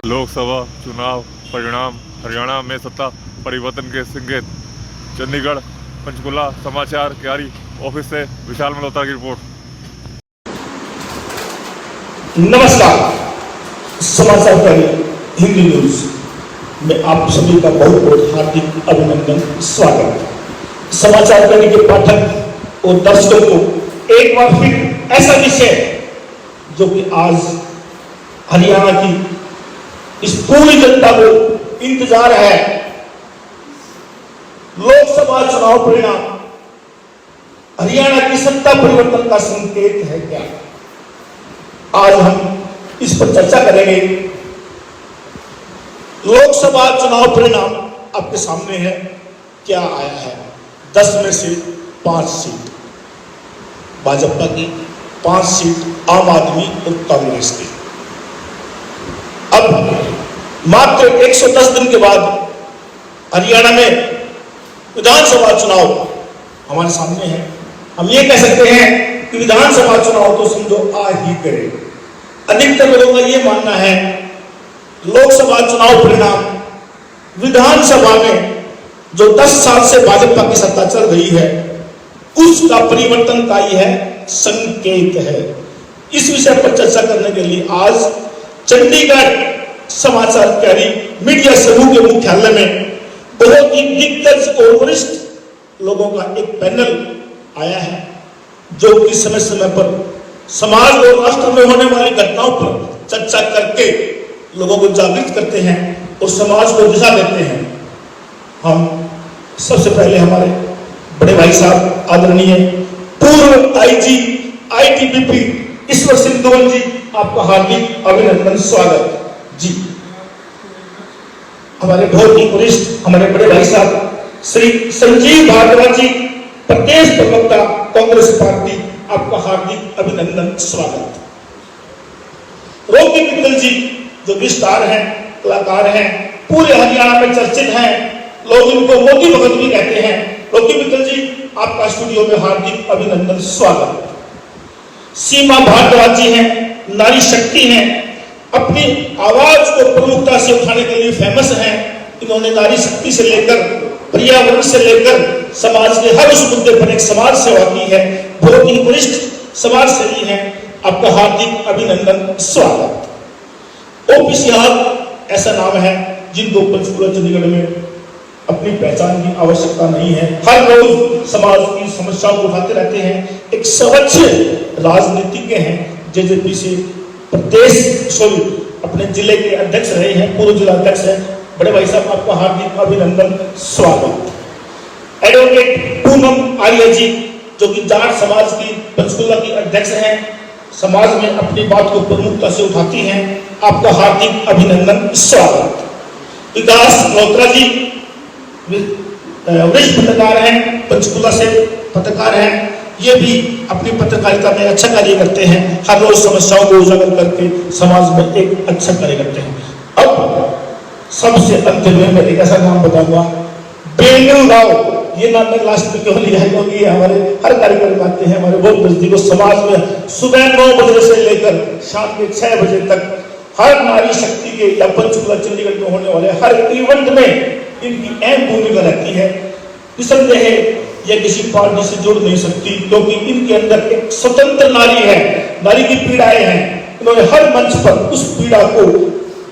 लोकसभा चुनाव परिणाम हरियाणा में सत्ता परिवर्तन के संकेत। चंडीगढ़ पंचकुला समाचार क्यारी ऑफिस से विशाल मल्होत्रा की रिपोर्ट। नमस्कार, समाचार क्यारी हिंदी न्यूज में आप सभी का बहुत बहुत हार्दिक अभिनंदन, स्वागत। समाचार क्यारी के पाठक और दर्शकों को एक बार फिर ऐसा विषय जो कि आज हरियाणा की इस पूरी जनता को इंतजार है, लोकसभा चुनाव परिणाम हरियाणा की सत्ता परिवर्तन का संकेत है क्या? आज हम इस पर चर्चा करेंगे। लोकसभा चुनाव परिणाम आपके सामने है, क्या आया है? 10 में से 5 सीट भाजपा की, 5 सीट आम आदमी और कांग्रेस की। अब मात्र 110 दिन के बाद हरियाणा में विधानसभा चुनाव हमारे सामने है। हम ये कह सकते हैं कि विधानसभा चुनाव तो समझो आ ही करे। अधिकतर लोगों का ये मानना है लोकसभा चुनाव परिणाम विधानसभा में जो 10 साल से भाजपा की सत्ता चल रही है उसका परिवर्तन का ही है, संकेत है। इस विषय पर चर्चा करने के लिए आज चंडीगढ़ समाचार क्यारी मीडिया समूह के मुख्यालय में बहुत ही दिग्गज और वरिष्ठ लोगों का एक पैनल आया है जो कि समय समय पर समाज और राष्ट्र में होने वाली घटनाओं पर चर्चा करके लोगों को जागृत करते हैं और समाज को दिशा देते हैं। हम सबसे पहले हमारे बड़े भाई साहब आदरणीय पूर्व आईजी आईटीबीपी ईश्वर सिंह धवन जी, आपका हार्दिक अभिनंदन, स्वागत जी। हमारे बहुत ही वरिष्ठ हमारे बड़े भाई साहब श्री संजीव भारद्वाज जी, प्रदेश प्रवक्ता कांग्रेस पार्टी, आपका हार्दिक अभिनंदन, स्वागत। रोकी मित्तल जी जो भी स्टार हैं, कलाकार हैं, पूरे हरियाणा में चर्चित हैं, लोग इनको मोदी भगत भी कहते हैं। रोकी मित्तल जी, आपका स्टूडियो में हार्दिक अभिनंदन, स्वागत। सीमा भारद्वाज जी हैं, नारी शक्ति हैं, अपनी आवाज को प्रमुखता से उठाने के लिए फेमस हैं। इन्होंने नारी शक्ति से लेकर पर्यावरण से लेकर समाज के हर उस मुद्दे पर एक समाज सेवा की है। बहुत ही वरिष्ठ समाज सेवी हैं, आपका हार्दिक अभिनंदन, स्वागत। ओपी सिहाग ऐसा नाम है जिनको पंचकुला चंडीगढ़ में अपनी पहचान की आवश्यकता नहीं है, हर रोज समाज की समस्याओं को उठाते रहते हैं। एक स्वच्छ राजनीतिज्ञ हैं, जेजेपी से प्रदेश अपने जिले के अध्यक्ष रहे हैं, पूर्व जिला अध्यक्ष हैं। बड़े भाई साहब, आपका हार्दिक अभिनंदन, स्वागत। एडवोकेट पूनम आर्य जी जो कि जाट समाज की पंचकुला की अध्यक्ष हैं, समाज में अपनी बात को प्रमुखता से उठाती हैं, आपका हार्दिक अभिनंदन, स्वागत। विकास मल्होत्रा जी वरिष्ठ पत्रकार हैं, पंचकुला से पत्रकार हैं, ये भी अपनी पत्रकारिता में अच्छा कार्य करते हैं, हर रोज समस्याओं को उजागर करके समाज में एक अच्छा कार्य करते हैं। अब सबसे अंतिम में मैं एक ऐसा नाम बताऊंगा, बेलू राव। ये नाम मैं लास्ट में क्यों लिया है क्योंकि हमारे हर कार्यक्रम आते हैं, हमारे बहुत नजदीक समाज में सुबह 9 बजे से लेकर शाम के 6 बजे तक हर नारी शक्ति के या पंचकुला चंडीगढ़ में होने वाले हर इवेंट में इनकी अहम भूमिका रहती है। निसंदेह यह किसी पार्टी से जुड़ नहीं सकती क्योंकि इनके अंदर एक स्वतंत्र नारी है, नारी की पीड़ाएं हैं। इन्होंने हर मंच पर उस पीड़ा को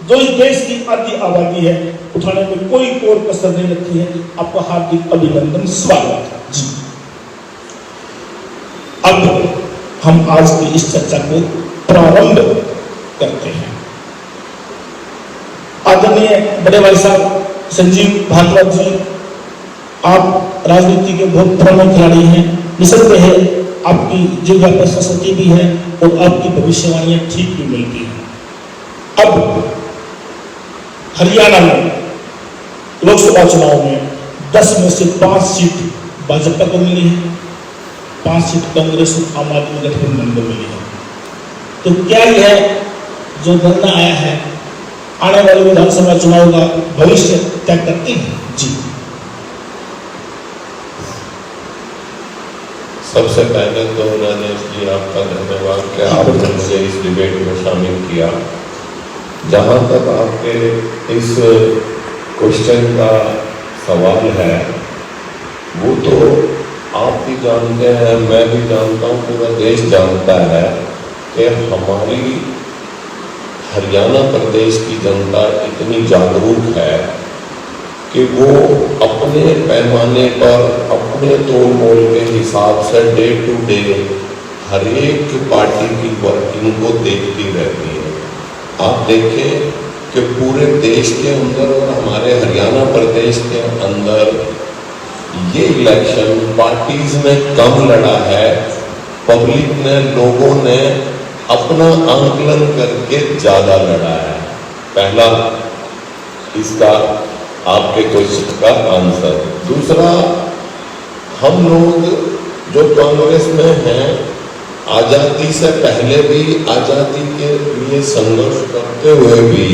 जो इस देश की आधी आबादी है उठाने में कोई कोर कसर नहीं रखी है, आपका हार्दिक अभिनंदन, स्वागत जी। अब हम आज की इस चर्चा को प्रारंभ करते हैं। आदरणीय बड़े भाई साहब संजीव भारद्वाज जी, आप राजनीति के बहुत प्रमुख खिलाड़ी हैं। निसंदेह है आपकी जिज्ञा पर सरस्वती भी है और आपकी भविष्यवाणियां ठीक भी मिलती हैं। अब हरियाणा में लोकसभा चुनाव में 10 में से 5 सीट भाजपा को मिली है, 5 सीट कांग्रेस और आम आदमी गठबंधन को मिली है। तो क्या यह जो निर्णय आया है आने वाले विधानसभा चुनाव का भविष्य तय करते हैं? जी, सबसे पहले तो राजेश जी आपका धन्यवाद कि आपने मुझे इस डिबेट में शामिल किया। जहाँ तक आपके इस क्वेश्चन का सवाल है, वो तो आप भी जानते हैं, मैं भी जानता हूँ, पूरा देश जानता है कि हमारी हरियाणा प्रदेश की जनता इतनी जागरूक है कि वो अपने पैमाने पर, अपने तोड़ मोल के हिसाब से डे टू डे हर एक पार्टी की वर्किंग को देखती रहती है। आप देखें कि पूरे देश के अंदर और हमारे हरियाणा प्रदेश के अंदर ये इलेक्शन पार्टीज ने कम लड़ा है, पब्लिक ने, लोगों ने अपना आंकलन करके ज्यादा लड़ा है। पहला इसका आपके क्वेश्चन का आंसर। दूसरा, हम लोग जो कांग्रेस में हैं, आजादी से पहले भी, आजादी के लिए संघर्ष करते हुए भी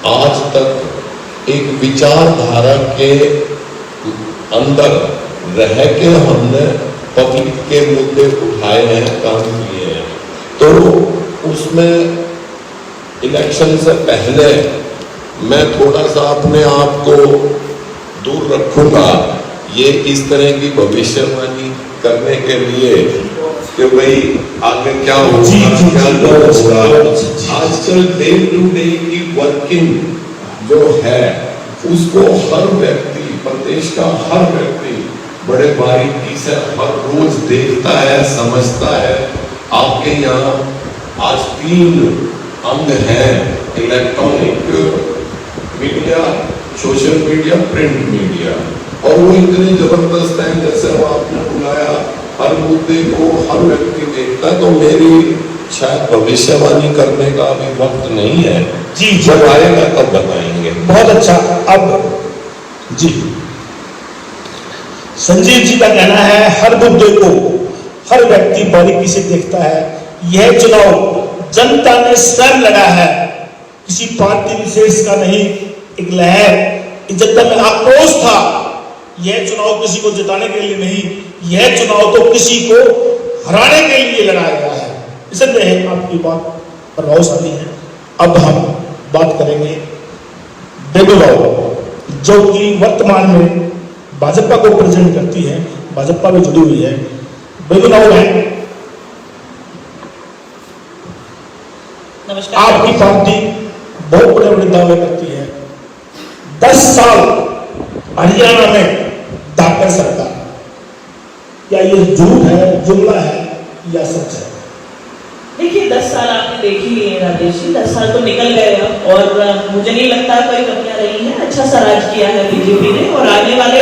आज तक एक विचारधारा के अंदर रह के हमने पब्लिक के मुद्दे उठाए हैं, काम किए हैं। तो उसमें इलेक्शन से पहले मैं थोड़ा सा अपने आप को दूर रखूंगा ये इस तरह की भविष्यवाणी करने के लिए कि भाई आगे क्या होगा, क्या होगा। आजकल डे टू डे की वर्किंग जो है उसको हर व्यक्ति, प्रदेश का हर व्यक्ति बड़े बारीकी से हर रोज देखता है, समझता है। आपके यहाँ आज 3 अंग हैं, electronic media, social media, print media, और वो इतने जबरदस्त हैं। जैसे वो आपने बुलाया, हर मुद्दे को हर व्यक्ति देखता है। तो मेरी शायद भविष्यवाणी करने का अभी वक्त नहीं है, जी जब आएगा तब बताएंगे। बहुत अच्छा। अब जी संजीव जी का कहना है हर मुद्दे को हर व्यक्ति बारीकी से देखता है। यह चुनाव जनता ने स्वयं लड़ा है, किसी पार्टी विशेष का नहीं। एक लहर, इस जनता में आक्रोश था। यह चुनाव किसी को जिताने के लिए नहीं, यह चुनाव तो किसी को हराने के लिए लड़ाया गया है। इसलिए आपकी बात प्रभावशाली है। अब हम बात करेंगे बेगूराव, जो कि वर्तमान में भाजपा को प्रेजेंट करती है, भाजपा में जुड़ी हुई है। बेगूराव है, नमस्कार। आपकी पार्टी बहुत बड़े बड़े दावे करती है। 10 साल हरियाणा में धाकड़ सरकार, क्या ये झूठ है, जुमला है या सच है? देखिए 10 साल आपने देख ही लिए राजेश जी, 10 साल तो निकल गए अब, और मुझे नहीं लगता कोई कमियां रही हैं। अच्छा सा राज किया है बीजेपी ने, और आने वाले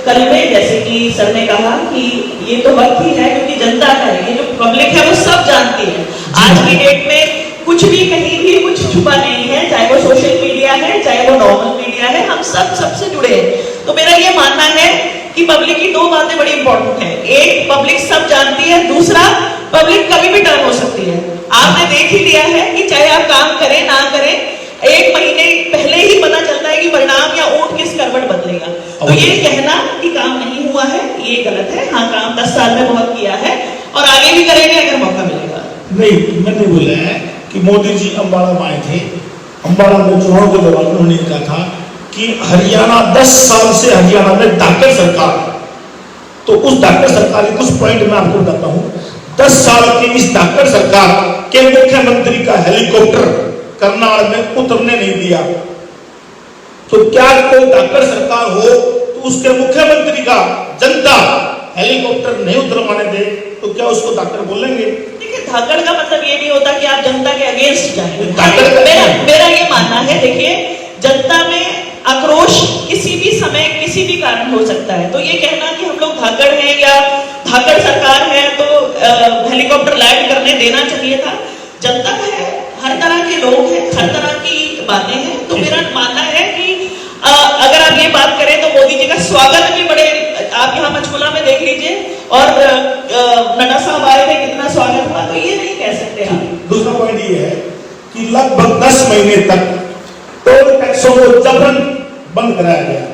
कल में, जैसे कि सर ने कहा कि ये तो वक्त ही है, क्योंकि जनता है, ये जो पब्लिक है वो सब जानती है। आज की डेट में कुछ भी, कहीं भी कुछ छुपा नहीं है, चाहे वो सोशल मीडिया है, चाहे वो नॉर्मल मीडिया है, हम सब सबसे जुड़े हैं। तो मेरा ये मानना है कि पब्लिक की 2 बातें बड़ी इंपॉर्टेंट है। एक, पब्लिक सब जानती है। दूसरा, पब्लिक कभी भी टर्न हो सकती है। आपने देख ही लिया है कि चाहे आप काम करें ना करें, 1 महीने पहले ही पता चलता है कि परिणाम या ऊंट किस करवट बदलेगा। तो ये कहना कि काम नहीं हुआ है, ये गलत है। हाँ, काम 10 साल में बहुत किया है और आगे भी करेंगे अगर मौका मिलेगा। नहीं, मैंने बोला है कि मोदी जी अम्बाड़ा में आए थे। अम्बाड़ा में चुनाव के दौरान उन्होंने कहा था कि हरियाणा 10 साल से हरियाणा में धाकड़ सरकार। तो उस धाकड़ सरकार के कुछ पॉइंट मैं आपको बताता हूं। 10 साल की इस धाकड़ सरकार के मुख्यमंत्री का हेलीकॉप्टर करनाल में उतरने नहीं दिया। तो क्या कोई धाकड़ सरकार हो तो उसके मुख्यमंत्री का जनता हेलीकॉप्टर नहीं उतरवाने दे तो क्या उसको धाकड़ बोलेंगे? धाकड़ का मतलब ये नहीं होता कि आप जनता के अगेंस्ट जाएं। मेरा ये मानना है, देखिए जनता में आक्रोश किसी भी समय किसी भी कारण हो सकता है। तो ये कहना कि हम लोग धाकड़ हैं या धाकड़ सरकार है तो हेलीकॉप्टर लैंड करने देना चाहिए था। जनता है, हर तरह के लोग हैं, हर तरह की बातें हैं। तो मेरा मानना है कि अगर आप ये बात करें तो मोदी जी का स्वागत भी बड़े, आप यहाँ पंचकुला में देख लीजिए, और नड्डा साहब आए थे, कितना स्वागत हुआ। तो ये नहीं कह सकते आप। दूसरा पॉइंट ये है कि लगभग 10 महीने तक टोल टैक्सों को जबरन बंद कराया गया।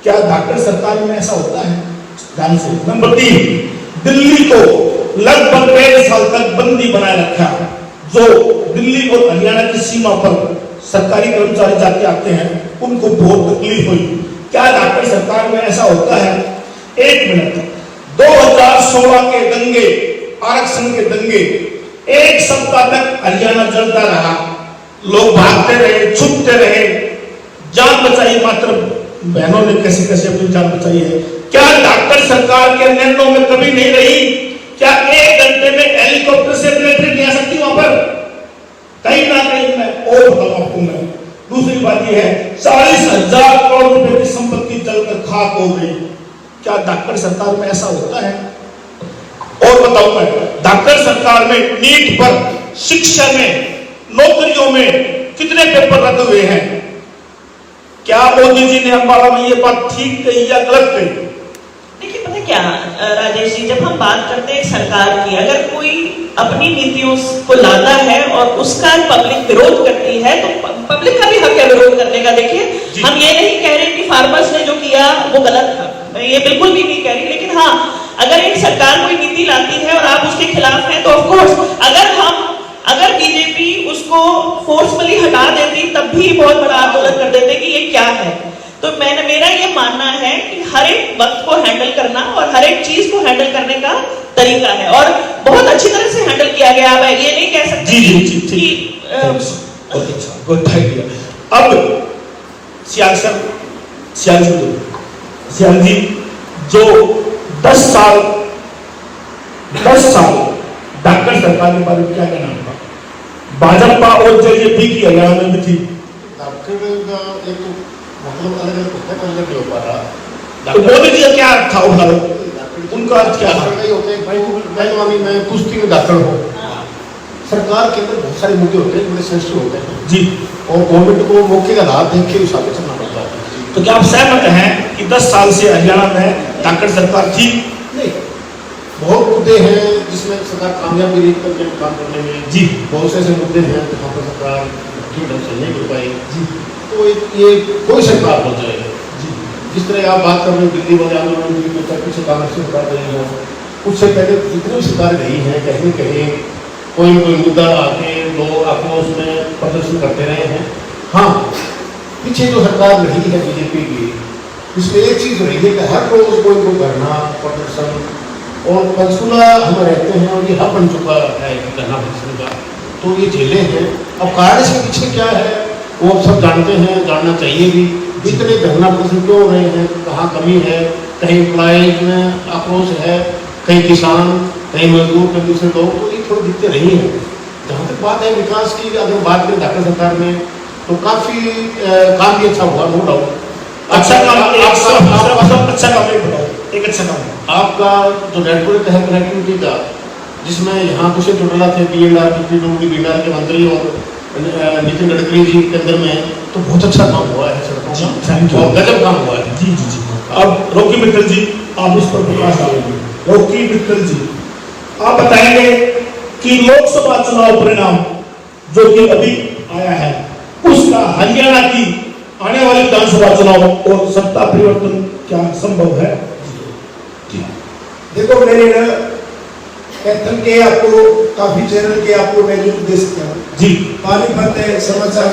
क्या धाकड़ सरकार में ऐसा होता है? ध्यान से। नंबर 3, दिल्ली को लगभग 1.5 साल तक बंदी बनाए रखा। जो दिल्ली और हरियाणा की सीमा पर सरकारी कर्मचारी जाके आते हैं उनको बहुत तकलीफ हुई। क्या डॉक्टर सरकार में ऐसा होता है? एक मिनट, 2016 के दंगे, आरक्षण के दंगे, एक सप्ताह तक हरियाणा जलता रहा, लोग भागते रहे, छुपते रहे, जान बचाई, मात्र बहनों ने कैसे कैसे अपनी जान बचाई है। क्या डॉक्टर सरकार के निर्णयों में कभी नहीं रही? क्या 1 घंटे में हेलीकॉप्टर से मिलिट्री नहीं आ सकती वहां पर? कहीं ना कहीं मैं और बताऊं आपको मैं। दूसरी बात यह है, 40,000 करोड़ रुपए की संपत्ति जलकर खाक हो गई। क्या डॉक्टर सरकार में ऐसा होता है? और बताऊं मैं, डॉक्टर सरकार में नीट पर, शिक्षा में, नौकरियों में कितने पेपर रद्द हुए हैं? क्या मोदी जी ने अम्बाला में ये बात ठीक कही या गलत कही? देखिए पता क्या राजेश जी, जब हम बात करते हैं सरकार की, अगर कोई अपनी नीतियों को लाता है और उसका पब्लिक विरोध करती है तो पब्लिक का भी हक है विरोध करने का। देखिए हम ये नहीं कह रहे कि फार्मर्स ने जो किया वो गलत था, मैं ये बिल्कुल भी नहीं कह रही, लेकिन हाँ अगर एक सरकार कोई नीति लाती है और आप उसके खिलाफ हैं तो ऑफकोर्स अगर बीजेपी उसको फोर्सफुली हटा देती तब भी बहुत बड़ा आंदोलन कर देते कि ये क्या है। तो मेरा ये मानना है कि हर एक वक्त को हैंडल करना और हर एक चीज को हैंडल करने का तरीका है और बहुत अच्छी तरह से हैंडल किया गया है। ये नहीं कह सकते कि बहुत अच्छा, गुड आइडिया। अब सियाल जी जो 10 साल डॉक्टर सरकार के बारे में क्या कहना आपका? भाजपा और जेजेपी की हरियाणा में भी थी। डॉक्टर का एक मतलब अलग अलग होता है, अलग हो पा रहा। तो मोदी जी का क्या अर्थ था उनका अर्थ क्या था? मैं कुश्ती में डॉक्टर हूँ। सरकार के अंदर बहुत सारे मुद्दे होते हैं, बड़े सेंसिटिव होते हैं जी, और गवर्नमेंट को मौके का लाभ देख के हिसाब से चलना पड़ता है। तो क्या आप सहमत हैं कि 10 साल से हरियाणा में डॉक्टर सरकार थी? नहीं, बहुत मुद्दे हैं जिसमें सरकार कामयाब भी रही करके काम करने में। जी, बहुत से ऐसे मुद्दे हैं जहाँ पर सरकार ठीक ढंग से नहीं कर पाई। जी, तो ये कोई सरकार हो जाए, जिस तरह आप बात कर रहे हो दिल्ली वाले आंदोलन की, पीछे कांग्रेस की सरकार रही है, उससे पहले जितनी भी सरकार रही हैं कहीं न कहीं कोई मुद्दा आके लोग आक्रोश में प्रदर्शन करते रहे हैं। हाँ, पीछे जो सरकार रही है बीजेपी की, इसमें एक चीज़ रही है कि हर रोज कोई धरना प्रदर्शन, और पंचकूला हम रहते हैं और ये हब बन चुका है धरना प्रदर्शन का, तो ये झेले हैं। अब कारण इसके पीछे क्या है वो अब सब जानते हैं, जानना चाहिए भी। इतने धरना प्रदर्शन क्यों हो रहे हैं, कहाँ कमी है, कहीं एम्प्लॉयज में आक्रोश है, कहीं किसान, कहीं मजदूर, कहीं दूसरे लोग, तो ये थोड़ी दिक्कतें रही हैं। जहाँ तक बात है विकास की, अगर बात करें डॉक्टर सरकार में तो काफ़ी काम भी अच्छा हुआ, नो डाउट। अच्छा काम, अच्छा काम एक अच्छा काम आपका जो नेटवर्क है कनेक्टिविटी का, जिसमें यहाँ कुछ टोटला थे बीएलआर के मंत्री और नितिन गडकरी जी के अंदर में, तो बहुत अच्छा काम हुआ है सड़कों का, और गजब काम हुआ है। जी। अब रोकी मित्तल जी आप इस पर प्रकाश डालेंगे। रोकी मित्तल जी आप बताएंगे कि लोकसभा चुनाव परिणाम जो कि अभी आया है उसका हरियाणा की आने वाले विधानसभा चुनाव और सत्ता परिवर्तन क्या संभव है? देखो मैंने ना कैथन के आपको काफी चैनल के आपको मैं लिंक दे सकता हूँ जी, पानीपत है समाचार,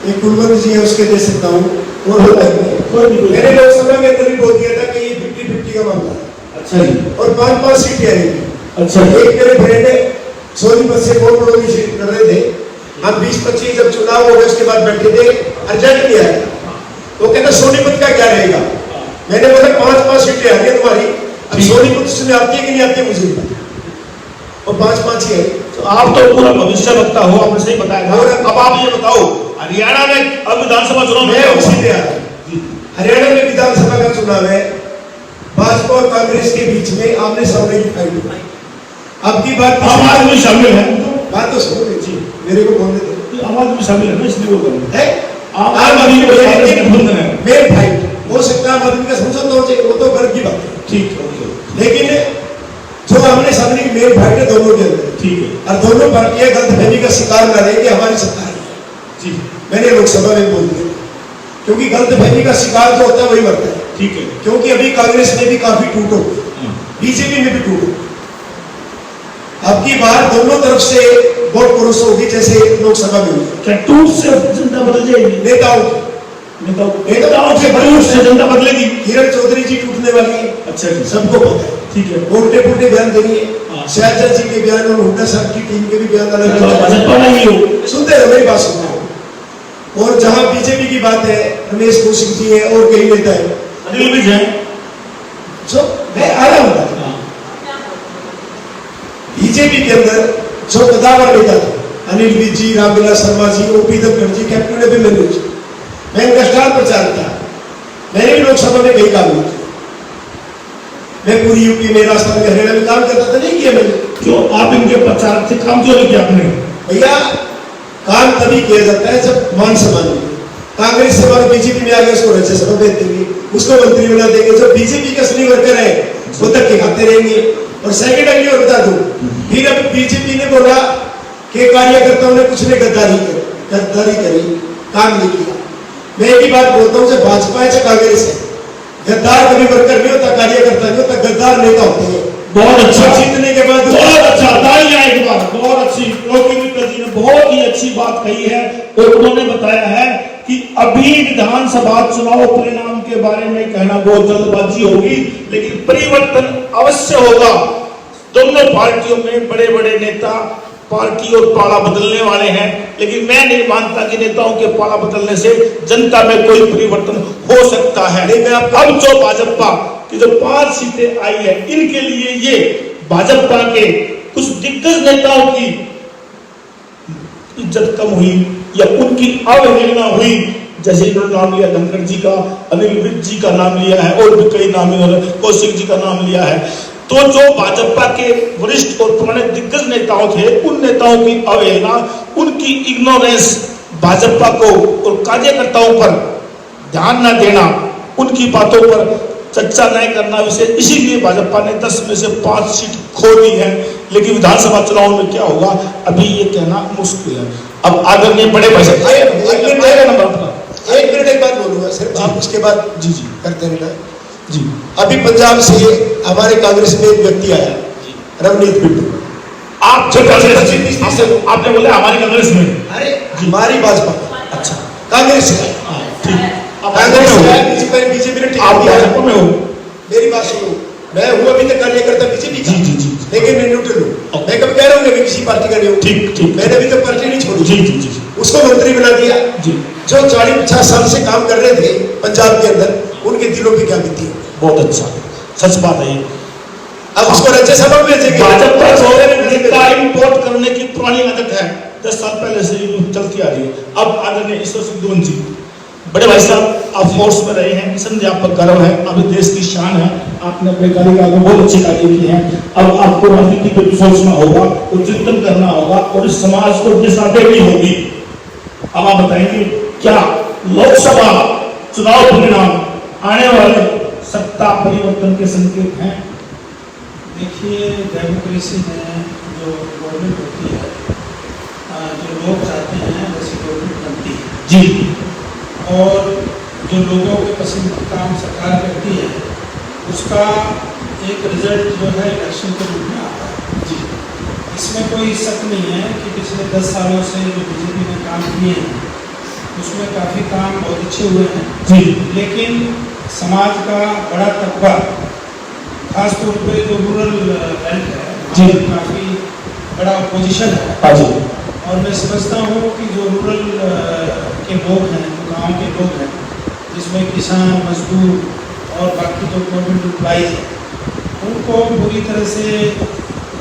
एक कुलवंत जी है उसके दे सकता हूँ। और मैंने लोकसभा में अंदर भी बोल दिया था कि ये 50-50 का मामला है। अच्छा जी, और 5-5 सीटें आएंगी। अच्छा। एक मेरे फ्रेंड है सोनीपत से बहुत बड़ों की सीट लड़ रहे थे, हम 20-25 जब चुनाव हो गए उसके बाद बैठे थे, अर्जेंट नहीं आया, वो कहता सोनीपत का क्या रहेगा। मैंने बोला 5-5 सीटें आ गई तुम्हारी, अब सोनीपत से आती है कि नहीं आती है मुझे नहीं, और 5-5 ही है। तो आप तो पूरा भविष्य वक्ता हो, आपने सही बताया। और अब आप ये बताओ हरियाणा में अब विधानसभा चुनाव में उसी पे आ रहा हूं। हरियाणा में विधानसभा का चुनाव है, भाजपा और कांग्रेस के बीच में आमने सामने की फाइट होगी। अब की बात आम आदमी शामिल है, बात तो सुनो जी, मेरे को बोलने दो। आम आदमी शामिल है, इसलिए वो करूँ है आम आदमी को मेन फाइट हो सकता है, आदमी का समझौता हो जाए, वो तो गर्व की बात है, ठीक है। लेकिन जो हमने सामने की मेन फाइट है दोनों के अंदर, ठीक है, और दोनों पार्टियां गलतफहमी का शिकार न रहे कि हमारी सरकार है। जी, मैंने लोकसभा में बोल दिया, क्योंकि गलतफहमी का शिकार जो होता है वही मरता है। ठीक है, क्योंकि अभी कांग्रेस में भी काफी टूट हो, बीजेपी में भी टूट हो। अब की बार दोनों तरफ से बहुत पुरुष होगी जैसे लोकसभा में हुई। क्या टूट से जनता बदल जाएगी? नेताओं से बड़ी से जनता बदलेगी। किरण चौधरी जी टूटने वाली है, अच्छा जी, सबको पता है। ठीक है। उल्टे पुल्टे बयान देंगे, हाँ। शहजाद जी के बयान और हुड्डा साहब की टीम के भी बयान अलग तो भाजपा नहीं हो। सुनते रहो, मेरी बात सुनते रहो। और जहां बीजेपी की बात है, रमेश कौशिक जी है और कई नेता है, अनिल विज है, जो मैं आ रहा हूं बीजेपी के अंदर जो कदावर नेता थे, अनिल विज जी, रामविलास शर्मा जी, ओपी धनखड़ जी, कैप्टन अभिमन्यु जी, मैं इनका स्टार प्रचार था। मैंने भी लोकसभा में कई काम किए, मैं पूरी यूपी में, राजस्थान में, हरियाणा में काम करता था, नहीं किया मैंने। क्यों आप इनके प्रचार से काम क्यों नहीं किया आपने? भैया काम तभी किया जाता है जब मान सम्मान मिले। कांग्रेस से बार बीजेपी में आ गए, उसको राज्यसभा भेज देंगे, उसको मंत्री बना देंगे। जो बीजेपी के असली वर्कर है वो तक के खाते रहेंगे। और सेकंड अगली और बता दूं, फिर अब बीजेपी ने बोला कि कार्यकर्ताओं ने कुछ ने गद्दारी करी, काम नहीं किया। मैं एक ही बात बोलता हूँ, जब भाजपा है चाहे कांग्रेस है, गद्दार कभी वर्कर नहीं होता, कार्यकर्ता नहीं होता, गद्दार नेता होते हैं। बहुत अच्छा, जीतने के बाद बहुत अच्छा, तालियां एक बार, बहुत अच्छी। योगेंद्र जी ने बहुत ही अच्छी बात कही है और उन्होंने बताया है कि अभी विधानसभा चुनाव परिणाम के बारे में कहना बहुत जल्दबाजी होगी, लेकिन परिवर्तन अवश्य होगा। दोनों पार्टियों में बड़े बड़े नेता पार्टी और पाला बदलने वाले हैं, लेकिन मैं नहीं मानता कि नेताओं के पाला बदलने से जनता में कोई परिवर्तन हो सकता है। अब जो भाजपा की जो 5 सीटें आई है, इनके लिए ये भाजपा के कुछ दिग्गज नेताओं की इज्जत कम हुई या उनकी अवहेलना हुई। जैसे इन्होंने नाम लिया धनखड़ जी का, अनिल विज जी का नाम लिया है और भी कई नाम, इन्होंने कौशिक जी का नाम लिया है। तो जो भाजपा के वरिष्ठ और पुराने दिग्गज नेताओं थे, उन नेताओं की अवहेलना, उनकी इग्नोरेंस, भाजपा को और कार्यकर्ताओं पर ध्यान न देना, उनकी बातों पर चर्चा नहीं करना विषय, इसीलिए भाजपा ने 10 में से 5 सीट खो दी है। लेकिन विधानसभा चुनाव में क्या होगा अभी ये कहना मुश्किल है। अब आदरणीय बड़े भाई साहब, एक मिनट एक बात बोलूंगा सिर्फ, आप उसके बाद जी जी करते रहना जी। अभी पंजाब से हमारे कांग्रेस में एक व्यक्ति आया, रवनीत बिट्टू। आप जो आपने बोला हमारी कांग्रेस में, अरे हमारी भाजपा, अच्छा कांग्रेस से ठीक, कांग्रेस से बीजेपी ने आप भाजपा में हो? मेरी बात सुनो, मैं हूँ अभी तक कार्यकर्ता बीजेपी का, जी, जी। लेकिन मैं न्यूट्रल हूँ। मैं कब कह रहा हूँ कि किसी पार्टी का नहीं हूँ। ठीक। मैंने अभी तक पार्टी नहीं छोड़ी। जी जी जी उसको मंत्री बना दिया। जी। जो 40-50 साल से काम कर रहे थे पंजाब के अंदर, उनके दिलों पे क्या बीती है। बहुत अच्छा, सच बात है ये। अब उसको राज्यसभा में भेजेंगे। भाजपा नेता इंपोर्ट करने की पुरानी आदत है, 10 साल पहले से चलती आ रही है। अब आदरणीय ईश्वर सिंह धवन जी, बड़े भाई साहब, आप फोर्स में रहे हैं, निसंदेह आप पर गर्व है, अभी देश की शान है, आपने अपने कार्यकाल में बहुत अच्छे कार्य किए हैं। अब आपको राजनीति पे सोचना होगा और चिंतन करना होगा और इस समाज को दिशा देनी होगी। अब आप बताएंगे क्या लोकसभा चुनाव परिणाम आने वाले सत्ता परिवर्तन के संकेत हैं? देखिए, डेमोक्रेसी में जो गवर्नमेंट होती है, जो लोग चाहते हैं वैसी गवर्नमेंट बनती है जी, और जो लोगों के पसंद का काम सरकार करती है उसका एक रिजल्ट जो है इलेक्शन के रूप में आता है। जी, इसमें कोई शक नहीं है कि पिछले 10 सालों से जो बीजेपी ने काम किए हैं उसमें काफ़ी काम बहुत अच्छे हुए हैं जी, लेकिन समाज का बड़ा तबका, खासतौर पे जो रूरल बेल्ट है, जी, काफ़ी बड़ा अपोजिशन है। हाँ जी, और मैं समझता हूँ कि जो रूरल के लोग हैं, जो गाँव के लोग हैं, जिसमें किसान, मजदूर और बाकी जो गवर्नमेंट एम्प्लॉइज हैं, उनको पूरी तरह से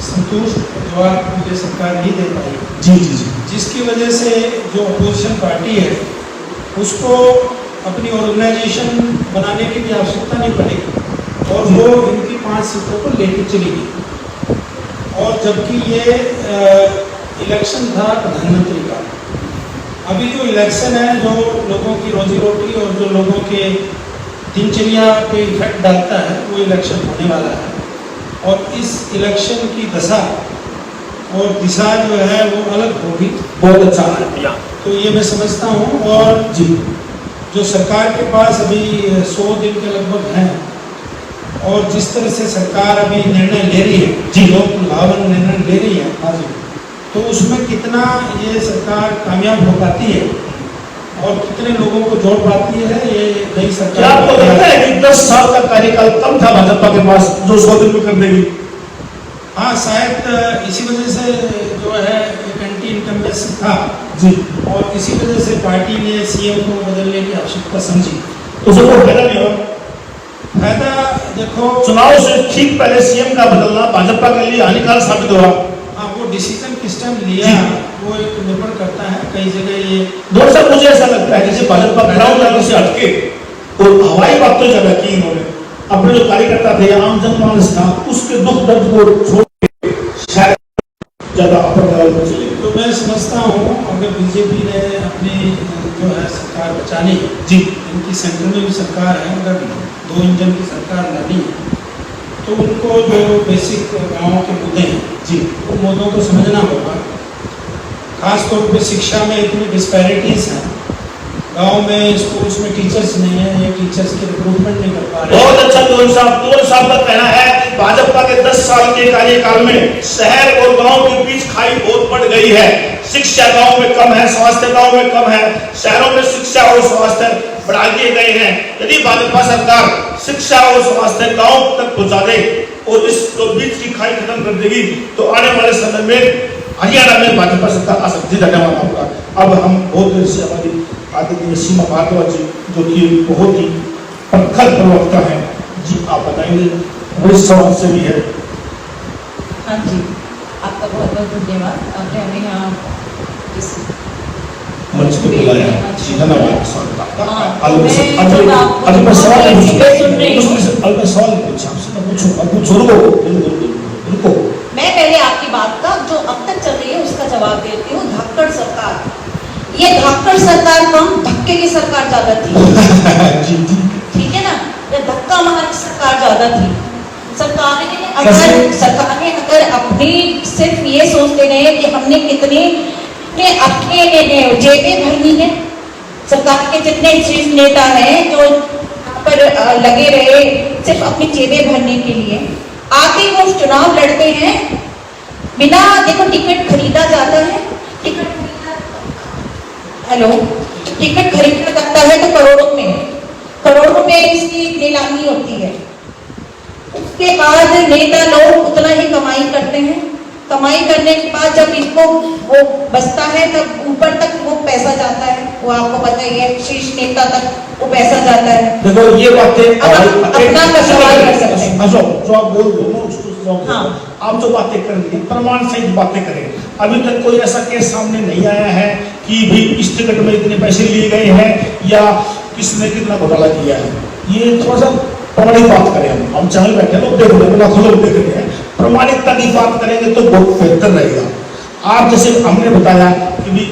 संतुष्ट जवाब मुझे सरकार नहीं दे पाई। जी जी जी, जिसकी वजह से जो अपोजिशन पार्टी है उसको अपनी ऑर्गेनाइजेशन बनाने की भी आवश्यकता नहीं पड़ेगी और वो इनकी 5 सीटों को लेकर चलेगी। और जबकि ये इलेक्शन था प्रधानमंत्री का, अभी जो इलेक्शन है जो लोगों की रोजी रोटी और जो लोगों के दिनचर्या पे इफेक्ट डालता है, वो इलेक्शन होने वाला है और इस इलेक्शन की दशा और दिशा जो है वो अलग होगी। बहुत अच्छा है। तो ये मैं समझता हूँ। और जी, जो सरकार के पास अभी 100 दिन के लगभग हैं और जिस तरह से सरकार अभी निर्णय ले रही है, जी। लोक लुभावन निर्णय ले रही है, हाँ जी। तो उसमें कितना ये सरकार कामयाब हो पाती है और कितने लोगों को जोड़ पाती है, ये नई क्या सरकार आपको लगता है कि 10 साल का कार्यकाल कम था भाजपा के पास जो 100 दिन में कर देगी? हाँ, शायद इसी वजह से जो है एक एंटी इनकम्बेंसी था जी। और इसी वजह से पार्टी ने सीएम को बदलने की आवश्यकता समझी। तो उसको कोई फायदा नहीं हुआ। फायदा देखो, चुनाव से ठीक पहले सीएम का बदलना भाजपा के लिए हानिकारक साबित हुआ। हाँ, वो डिसीजन किस टाइम लिया वो एक निर्भर करता है। कई जगह ये डॉक्टर साहब मुझे ऐसा लगता है जैसे भाजपा ग्राउंड लेवल से हटके और हवाई बातों ज्यादा की इन्होंने, अपने जो कार्यकर्ता थे, आम जनमानस था, उसके दुख दर्द को छोड़ के शायद ज्यादा अपर लेवल पर चले। तो मैं समझता हूँ अगर बीजेपी ने अपनी जो है सरकार बचानी है, जी। इनकी सेंटर में भी सरकार है, अगर 2 इंजन की सरकार लानी है तो उनको जो बेसिक गाँव के मुद्दे हैं जी। उन मुद्दों को समझना होगा। खास तौर पे शिक्षा में इतनी डिस्पैरिटीज हैं, गांव में स्कूल्स में टीचर्स नहीं है, ये टीचर्स की रिक्रूटमेंट नहीं कर पा रहे। बहुत अच्छा तुरंत साहब का कहना है कि भाजपा के 10 साल के कार्यकाल में शहर और गांव के बीच खाई बहुत बढ़ गई है। शिक्षा गांव में कम है, स्वास्थ्य गांव में कम है, शहरों में शिक्षा और स्वास्थ्य बढ़ा दिए गए हैं। यदि भाजपा सरकार शिक्षा और स्वास्थ्य गांव तक पहुंचा दे और इस बीच की खाई खत्म कर देगी तो आने वाले समय में हरियाणा में भाजपा सरकार आ सकती है। धन्यवाद आपका। अब हम बहुत देर से हमारी आदरणीय सीमा भारद्वाज जी जो कि बहुत ही प्रखर प्रवक्ता है, जी आप बताएंगे, बड़े सवाल से भी है। हाँ जी, आपका बहुत बहुत धन्यवाद। आपने हमें यहाँ इस मंच पे बुलाया। जी धन्यवाद, स्वागत आपका। हाँ, अभी मैं सवाल नहीं पूछा आपसे, मैं पूछो रुको। मैं पहले आपकी बात का जो अब तक चल रही है उसका जवाब देती हूँ। धाकड़ सरकार, ये धाकड़ सरकार कम, धक्के की सरकार ज्यादा थी। जी जी। ठीक है ना, ये धक्का मार की सरकार ज्यादा थी। सरकार ने अगर अपनी सिर्फ ये सोचते रहे कि हमने कितने अपने जेबें भरनी है, सरकार के जितने शीर्ष नेता हैं जो यहाँ पर लगे रहे सिर्फ अपनी जेबें भरने के लिए, आगे वो चुनाव लड़ते हैं बिना, देखो टिकट खरीदा जाता है, टिकट खरीदा जाता है तो करोड़ों में इसकी नीलामी होती है। उसके बाद नेता लोग उतना ही कमाई करते हैं, कमाई करने के बाद जब इनको वो बचता है तब ऊपर तक वो पैसा जाता है, वो आपको पता ही है, शीर्ष नेता तक वो पैसा जाता है। देखो ये बातें अपना का सवाल कर सकते हैं। जो आप बोल रहे हो उसको हाँ। आप जो बातें करेंगे प्रमाण सहित बातें करें। अभी तक कोई ऐसा केस सामने नहीं आया है कि भी इस टिकट में इतने पैसे लिए गए हैं या किसने कितना घोटाला किया है। ये थोड़ा सा प्रमाणित बात करें, हम चैनल बैठे लोग देख रहे हैं, लाखों लोग देख रहे हैं, प्रमाणिकता की बात करेंगे तो बहुत बेहतर रहेगा। आप जैसे हमने बताया कि भी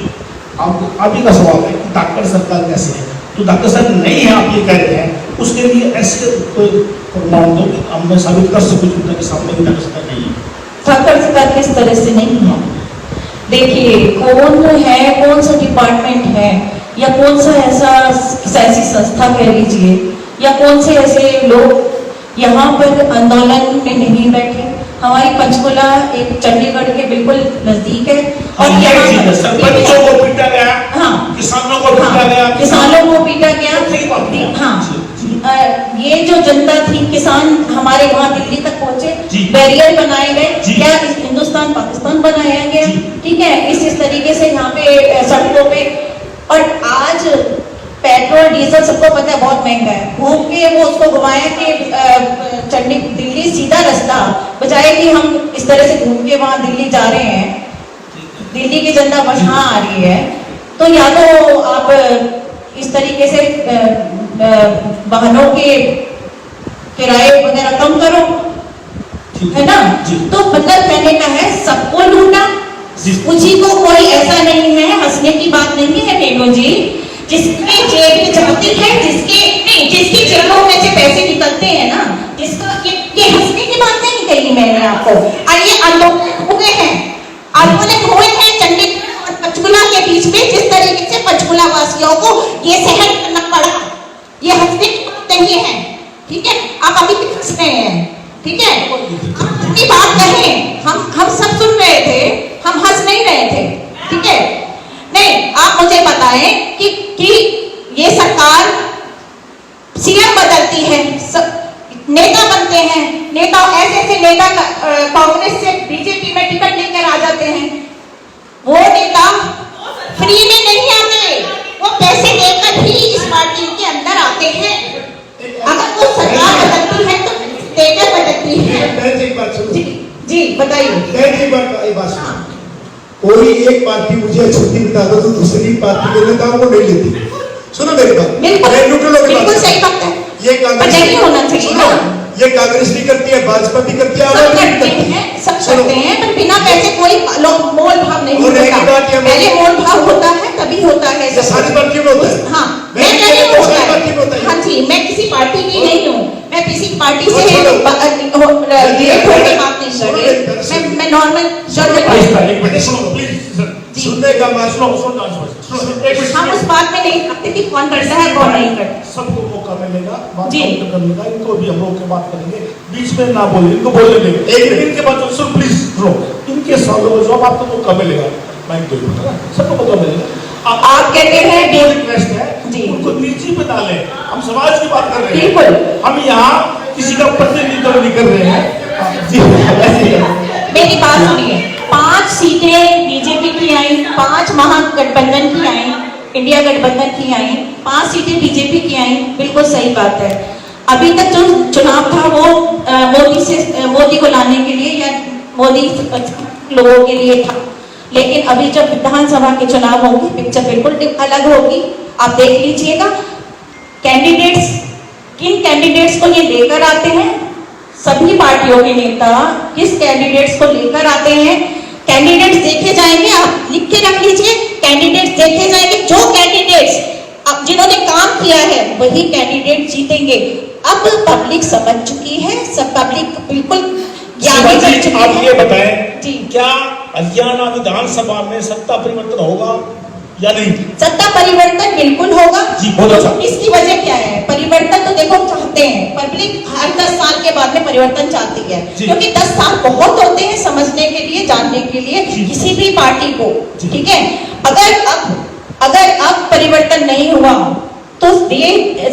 आपको अभी का सवाल है कि डॉक्टर सरकार कैसे है, तो डॉक्टर साहब नहीं है आप ये कह रहे हैं, उसके लिए ऐसे प्रमाण दो कि हम साबित कर सकूं जनता के सामने भी डॉक्टर सरकार नहीं है। डॉक्टर सरकार किस तरह से नहीं है, देखिए कौन है, कौन सा डिपार्टमेंट है या कौन सा ऐसी संस्था कह लीजिए या कौन से ऐसे लोग यहाँ पर आंदोलन में नहीं बैठे। हमारी पंचकुला एक चंडीगढ़ के बिल्कुल नजदीक है और यहाँ सरपंचों को पीटा गया, हाँ, किसानों को पीटा गया, किसानों को पीटा गया। हाँ, ये जो जनता थी, किसान हमारे वहाँ दिल्ली तक पहुंचे, बैरियर बनाए गए, क्या हिंदुस्तान पाकिस्तान बनाया गया, ठीक है, इस तरीके से यहाँ पे सड़कों पे। और आज पेट्रोल डीजल सबको पता है बहुत महंगा है, घूम के वो उसको घुमाया कि दिल्ली सीधा रास्ता बजाय कि हम इस तरह से घूम के वहाँ दिल्ली जा रहे हैं, दिल्ली की जनता वहाँ आ रही है। तो या तो आप इस तरीके से वाहनों के किराए वगैरह कम करो, है ना, तो मतलब कहने का है सबको लूटा, किसी को कोई ऐसा नहीं है, हंसने की बात नहीं है टेनो जी, जिसकी जेब जाती है, जिसकी जेबों में से पैसे निकलते हैं ना, जिसका ये हंसने की बात नहीं कही मैंने आपको। और ये आंदोलन हुए हैं चंडीगढ़ और पंचकुला के बीच में, जिस तरीके से पंचकुला वासियों को ये सहन करना पड़ा, ये हंसने की बात नहीं है, ठीक है, आप अभी भी हंस रहे हैं, ठीक है, आप अपनी बात कहें, हम सब सुन रहे थे, हम हंस नहीं रहे थे, ठीक है। नहीं, आप मुझे बताएं कि ये सरकार सीएम बदलती है, नेता बनते हैं, नेता ऐसे नेता कांग्रेस से बीजेपी में टिकट लेकर आ जाते हैं, वो नेता फ्री में नहीं आते, वो पैसे देकर ही इस पार्टी के अंदर आते हैं। अगर वो सरकार बदलती है तो स्टेटस बदलती है। एक बात सुनो जी बताइए। एक बात सुनो, कोई एक पार्टी मुझे छुट्टी बता दो तो दूसरी पार्टी के नेताओं को नहीं लेती। सुनो मेरी बात, बिल्कुल सही बात है, ये कांग्रेस नहीं होना चाहिए ना, ये कांग्रेस भी करती है, भाजपा भी करती है, सब करते हैं, पर बिना पैसे कोई मोल भाव नहीं होता। पहले मोल भाव होता है, तभी होता है सारी पार्टियों में होता है। हाँ, मैं हाँ जी, मैं किसी पार्टी की नहीं हूँ, मैं किसी पार्टी से बात नहीं कर रही, मैं नॉर्मल सुनने का हम उस बात में नहीं करते कि कौन करता है कौन नहीं करता। सबको मौका मिलेगा बात जी। करने का, इनको भी हम लोग के बात करेंगे, बीच में ना बोले, इनको बोलने देंगे, एक इनके बाद सुन प्लीज रो, इनके सवालों का जवाब आपको मौका मिलेगा, मैं दो सबको मौका मिलेगा। आप कहते हैं जो रिक्वेस्ट है जी, उनको नीचे पे डालें, हम समाज की बात कर रहे हैं, बिल्कुल, हम यहाँ किसी का प्रतिनिधित्व नहीं कर रहे हैं जी। मेरी बात सुनिए, 5 सीटें बीजेपी की आई, 5 महागठबंधन की आई, इंडिया गठबंधन की आई, 5 सीटें बीजेपी की आई, बिल्कुल सही बात है। अभी तक जो चुनाव था वो मोदी को लाने के लिए या मोदी लोगों के लिए था, लेकिन अभी जब विधानसभा के चुनाव होंगे पिक्चर बिल्कुल अलग होगी। आप देख लीजिएगा कैंडिडेट्स, किन कैंडिडेट्स को ये लेकर आते हैं, सभी पार्टियों के नेता किस कैंडिडेट्स को लेकर आते हैं, कैंडिडेट्स देखे जाएंगे, आप लिख के रख लीजिए, कैंडिडेट्स देखे जाएंगे, जो कैंडिडेट्स अब जिन्होंने काम किया है वही कैंडिडेट जीतेंगे। अब पब्लिक समझ चुकी है, सब पब्लिक बिल्कुल ज्ञानी बन चुकी है। आप ये बताएं जी, क्या हरियाणा विधानसभा में सत्ता परिवर्तन होगा या नहीं? सत्ता परिवर्तन बिल्कुल होगा जी, बहुत अच्छा। इसकी वजह क्या है? परिवर्तन तो देखो चाहते हैं, पब्लिक हर 10 साल के बाद में परिवर्तन चाहती है, क्योंकि 10 साल बहुत होते हैं समझने के लिए, जानने के लिए किसी भी पार्टी को, ठीक है। अगर अब परिवर्तन नहीं हुआ तो ये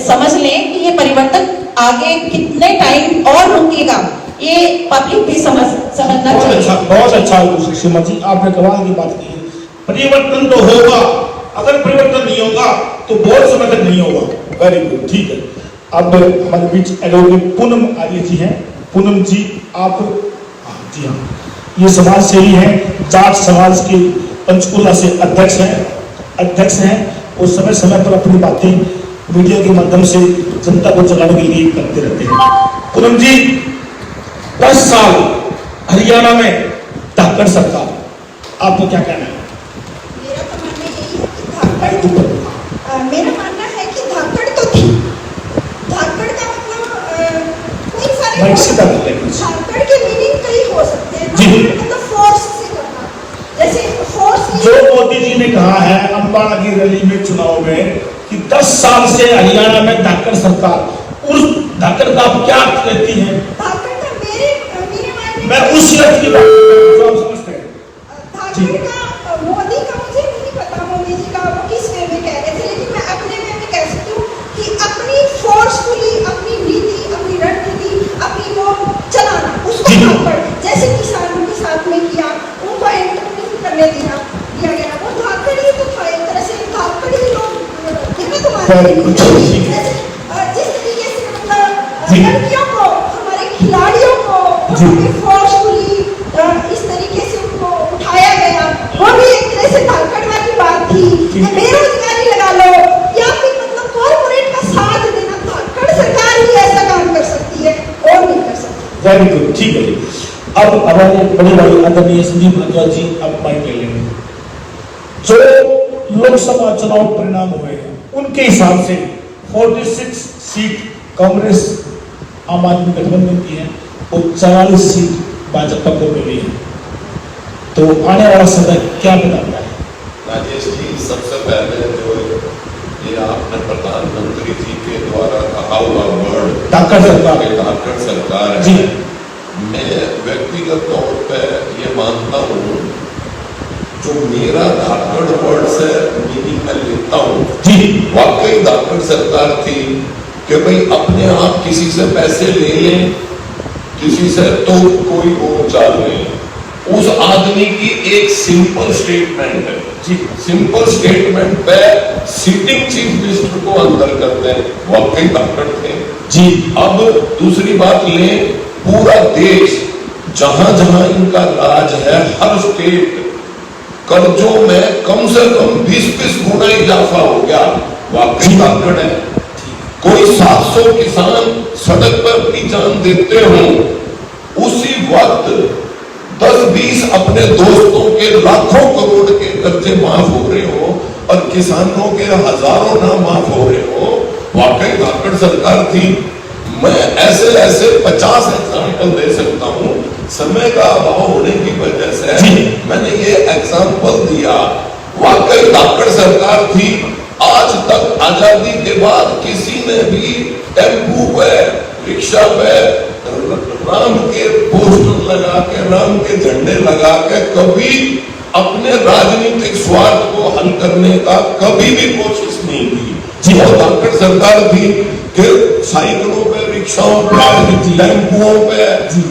समझ लें कि ये परिवर्तन आगे कितने टाइम और रुकेगा, ये पब्लिक भी समझना चाहिए। बहुत अच्छा श्रीमती जी, आपने कमाल की बात की है। परिवर्तन तो होगा, अगर परिवर्तन नहीं होगा तो बहुत समय तक नहीं होगा। वेरी गुड, ठीक है। अब हमारे बीच एडवोकेट पूनम आर्य जी हैं। पूनम जी आप, जी हाँ, ये समाज सेवी हैं, जाट समाज के पंचकुला से अध्यक्ष हैं और समय समय पर अपनी बातें मीडिया के माध्यम से जनता को चलाने के लिए करते रहते हैं। पूनम जी, 10 साल हरियाणा में धाकड़ सरकार, आपको क्या कहना है? मेरा मानना है कि धाकड़ तो थी, धाकड़ का मतलब कई सारे धाकड़ के मीनिंग कई हो सकते हैं, मतलब फोर्स से करना, जैसे फोर्स जो मोदी जी ने कहा है अंबाला की रैली में चुनाव में कि 10 साल से हरियाणा में धाकड़ सरकार, उस धाकड़ का आप क्या अर्थ लेती है? धाकड़ का मेरे मानने मैं उस अर्थ की बात कर रहा हूं जो आप समझते हैं। धाकड़ का मोदी का मुझे नहीं पता, मोदी जी का वो किस वे में कह रहे थे, लेकिन मैं अपने वे में कह सकती हूँ कि अपनी फोर्सफुली अपनी नीति, अपनी रणनीति, अपनी वो चलाना, उसको धाकड़, जैसे किसानों के साथ में किया, उनको एंटरप्रेन्योर करने दिया गया, वो धाकड़ ही तो था, एक तरह से धाकड़ ही लोग जिस तरीके से मतलब लड़कियों को, हमारे खिलाड़ियों को फोर्सफुली इस तरीके से उनको उठाया गया, वो भी एक तरह से धाकड़ वाली बात थी। बेरोजगारी लगा लो या फिर मतलब कॉर्पोरेट का साथ देना, धाकड़ सरकार ही ऐसा काम कर सकती है और नहीं कर सकती। वेरी गुड, ठीक है जी। अब हमारे बड़े भाई आदरणीय संजीव भारद्वाज जी अब माइक ले लेंगे। जो लोकसभा चुनाव परिणाम हुए हैं उनके हिसाब से 46 सीट कांग्रेस आम आदमी गठबंधन की है और 44 सीट भाजपा को मिली है, तो आने वाला समय क्या बताता है? राजेश जी, सबसे पहले जो ये आपने प्रधानमंत्री जी के द्वारा कहा रखा हुआ वर्ड धाकड़ सरकार। धाकड़ सरकार है। जी। मैं व्यक्तिगत तौर पे ये मानता हूँ, जो मेरा धाकड़ वर्ड से मीनिंग में लेता हूँ, जी, वाकई धाकड़ सरकार थी कि भाई अपने आप किसी से पैसे ले लें, किसी से तो कोई और चाल लें। उस आदमी की एक सिंपल स्टेटमेंट है जी, सिंपल स्टेटमेंट पे सिटिंग चीफ मिनिस्टर को अंदर करते हैं, वाकई धाकड़ थे जी। अब दूसरी बात लें, पूरा देश जहां जहां इनका राज है, हर स्टेट कर्जों में कम से कम 20-20 गुना इजाफा हो गया, वाकई धाकड़ है। कोई 700 किसान सड़क पर अपनी जान देते हो, उसी वक्त 10-20 अपने दोस्तों के लाखों करोड़ के कर्जे माफ हो रहे हो और किसानों के हजारों ना माफ हो रहे हो, वाकई धाकड़ सरकार थी। मैं ऐसे 50 एग्जाम्पल दे सकता हूँ, समय का अभाव होने की वजह से मैंने ये एग्जाम्पल दिया। वाकई धाकड़ सरकार थी। आज तक आजादी के बाद किसी ने भी टेम्पू पे, रिक्शा पे राम के पोस्टर लगा के, राम के झंडे लगा के कभी अपने राजनीतिक स्वार्थ को हल करने का कभी भी कोशिश नहीं की जी। और धाकड़ सरकार थी कि साइकिलों पे, रिक्शाओं पे, टेम्पुओं पे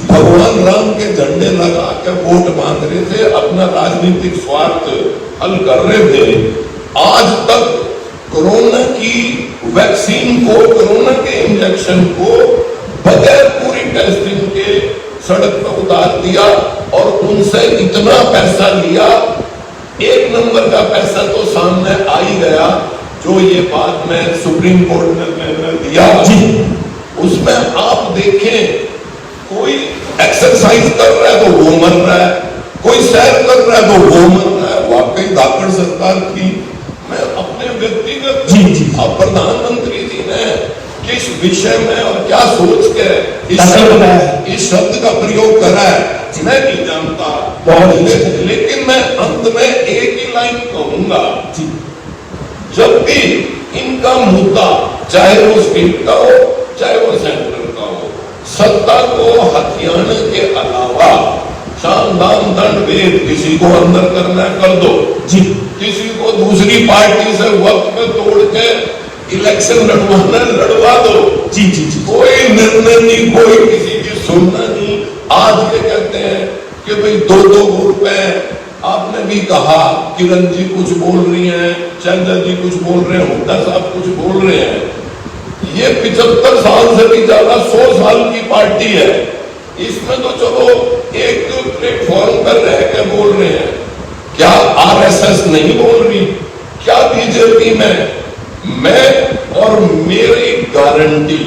भगवान राम के झंडे लगा के वोट मांग रहे थे, अपना राजनीतिक स्वार्थ हल कर रहे थे। आज तक कोरोना की वैक्सीन को, कोरोना के इंजेक्शन को बगैर पूरी टेस्टिंग के सड़क पर उतार दिया और उनसे इतना पैसा लिया, एक नंबर का पैसा तो सामने आ ही गया, जो ये बात में सुप्रीम कोर्ट ने निर्णय दिया जी। उसमें आप देखें, कोई एक्सरसाइज कर रहा है तो वो मर रहा है, कोई सैर कर रहा है तो वो मर रहा है। वाकई धाकड़ सरकार की। मैं अपने व्यक्तिगत जी, अब प्रधानमंत्री जी ने किस विषय में और क्या सोच के इस शब्द का प्रयोग करा है मैं नहीं जानता, लेकिन मैं अंत में एक ही लाइन कहूंगा, जब भी इनका मुद्दा, चाहे वो स्टेट का हो चाहे वो सेंट्रल का हो, सत्ता को हथियाने के अलावा साम दाम दंड भेद, किसी को अंदर करना है कर दो जी, किसी को दूसरी पार्टी से वक्त में तोड़ के इलेक्शन लड़वाना लड़वा दो जी जी जी। कोई निर्णय नहीं, कोई किसी की सुनना नहीं। आज ये कहते हैं कि भाई 2-2 रुपए, आपने भी कहा, किरण जी कुछ बोल रही हैं, चंद्र जी कुछ बोल रहे हैं, हुड्डा साहब कुछ बोल रहे हैं। ये 75 साल से भी ज्यादा 100 साल की पार्टी है, इसमें तो चलो एक प्लेटफॉर्म पर रह के बोल रहे हैं। क्या आरएसएस नहीं बोल रही? क्या बीजेपी में? मैं और मेरी गारंटी,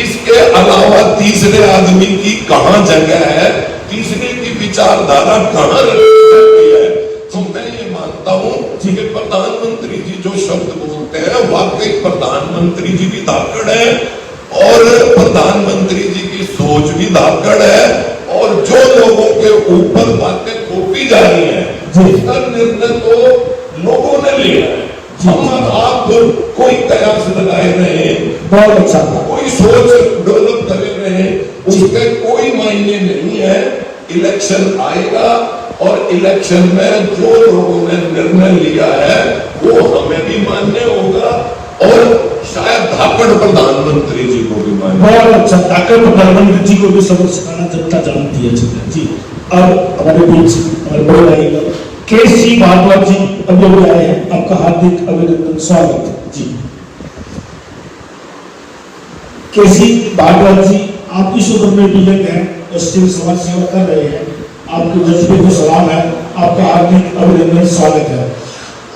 इसके अलावा तीसरे आदमी की कहां जगह है, तीसरे की विचारधारा कहां रखी है। तो मैं ये मानता हूं कि प्रधानमंत्री जी जो शब्द बोलते हैं, वाकई प्रधानमंत्री जी भी धाकड़ है और प्रधानमंत्री जी की सोच भी धाकड़ है, और जो लोगों के ऊपर बातें थोपी जा रही हैं, उसका निर्णय तो लोगों ने लिया है। हम आप कोई कयास लगाए रहे, बहुत अच्छा, कोई सोच डेवलप कर रहे, उसके कोई मायने नहीं है। इलेक्शन आएगा और इलेक्शन में जो लोगों ने निर्णय लिया है वो हमें भी मान्य होगा और शायद धाकड़ प्रधानमंत्री जी को भी मान्य। बहुत अच्छा, धाकड़ प्रधानमंत्री जी को भी सबक सिखाना जनता जानती है जी। अब हमारे बीच हमारे बड़े भाई केसी भारद्वाज जी अभी आए हैं, आपका हार्दिक अभिनंदन, स्वागत जी। केसी भारद्वाज जी, आप इस उम्र में भी यंग हैं और सिविल समाज सेवा कर रहे हैं, आपके जज्बे को सलाम है, आपका हार्दिक अभिनंदन, स्वागत है।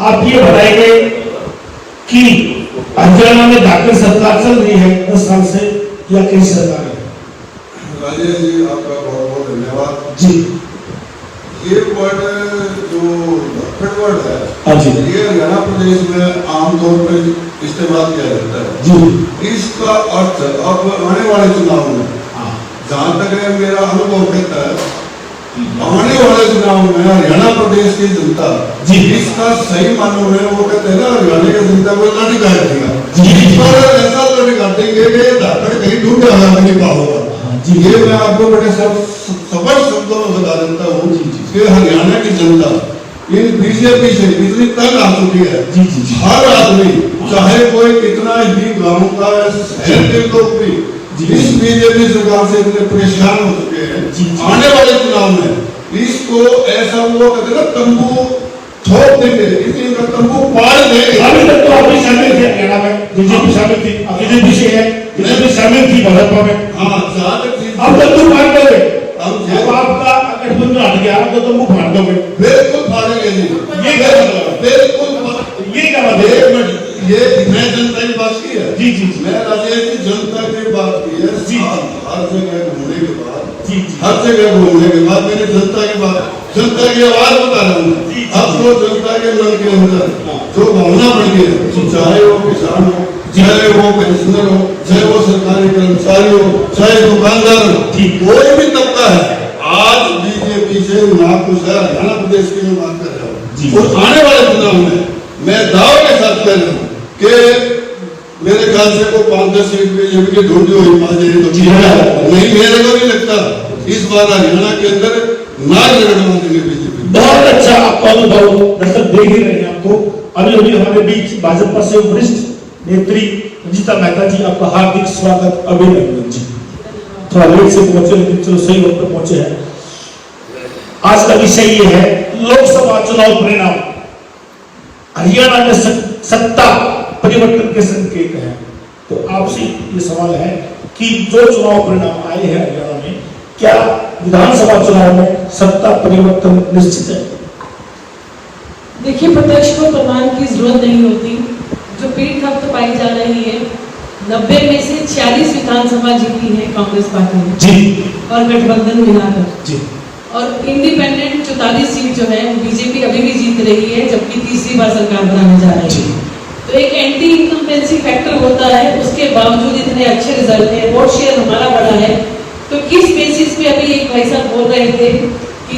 आप ये बताएंगे कि हरियाणा में धाकड़ सरकार चल रही है 10 साल से या कैसी सरकार है? राजेश जी, आपका बहुत बहुत धन्यवाद जी। ये वर्ड जो धाकड़ वर्ड है, हाँ जी, ये हरियाणा प्रदेश में आमतौर पर इस्तेमाल किया जाता है जी। इसका अर्थ अब आने वाले चुनाव में, जहाँ तक मेरा अनुभव कहता है, आने वाले चुनाव में हरियाणा प्रदेश की जनता जी, इसका सही मानों में वो कहते हैं ना, हरियाणा की जनता को लाठी का रखेगा। इस बार ऐसा तो नहीं काटेंगे कि धाकड़ कहीं दूर जाना नहीं पाओगा। ये मैं आपको बड़े सबक शब्दों में बता देता हूँ कि हरियाणा की जनता इन बीजेपी से इतनी तंग आ चुकी है। हर आदमी चाहे कोई कितना ही गाँव का शहर के लोग भी इस बीजेपी सरकार से इतने परेशान हो चुके हैं। आने वाले चुनाव में इसको ऐसा वो कहते ना तंबू थोप देंगे, इनका तंबू पाड़ देंगे। अभी तक तो आपने शामिल थे हरियाणा में, बीजेपी शामिल थी, बीजेपी से है, बीजेपी शामिल थी भाजपा में। हाँ, जहाँ तक अब तंबू फाड़ दोगे, अब आपका गठबंधन हट गया तो तंबू फाड़ दोगे। बिल्कुल फाड़ेंगे जी, ये क्या मतलब? बिल्कुल ये क्या मतलब? एक मिनट, ये मैं जनता की बात की है। जी जी जी। मैं राजेश की जनता की बात की है। जी। हर जगह घूमने के बाद, जी जी। हर जगह घूमने के बाद मैंने जनता की बात, जनता की आवाज बता रहा हूँ। अब तो जनता के मन के अंदर जो भावना बढ़ गई है, चाहे वो किसान हो, चाहे वो पेंशनर हो, चाहे वो सरकारी कर्मचारी हो, चाहे दुकानदार हो, कोई भी तबका है आज बीजेपी से नाखुश है। हरियाणा प्रदेश की मैं बात कर रहा हूँ। और आने वाले चुनाव में मैं दावे के साथ कह रहा हूँ कि मेरे ख्याल से को 5-10 सीट बीजेपी की ढूंढी हुई नहीं, मेरे को नहीं लगता इस बार हरियाणा के अंदर नाच लगवा देंगे बीजेपी। बहुत अच्छा आपका अनुभव, दर्शक देख ही रहे हैं आपको। अभी अभी हमारे बीच भाजपा से वरिष्ठ नेत्री रंजीता मेहता जी, आपका हार्दिक स्वागत, अभिनंदन जी। थोड़ा लेट से पहुंचे लेकिन चलो सही वक्त पर पहुंचे हैं। आज का विषय ये है लोकसभा चुनाव परिणाम, हरियाणा में सत्ता परिवर्तन के संकेत हैं। तो आपसे ये सवाल है कि जो चुनाव परिणाम आए हैं हरियाणा में, क्या विधानसभा चुनाव में सत्ता परिवर्तन निश्चित है? देखिए, प्रत्यक्ष को प्रमाण की जरूरत नहीं होती। जो पीठ खप्त पाई जा रही है, 90 में से 46 विधानसभा जीती है कांग्रेस पार्टी ने जी, और गठबंधन मिलाकर जी, और इंडिपेंडेंट 44 सीट जो है बीजेपी अभी भी जीत रही है, जबकि तीसरी बार सरकार बनाने जा रही है। तो एक एंटी इनकम्पेंसी फैक्टर होता है, उसके बावजूद इतने अच्छे रिजल्ट है, वोट शेयर हमारा बड़ा है। तो किस बेसिस पे अभी एक भाई साहब बोल रहे थे कि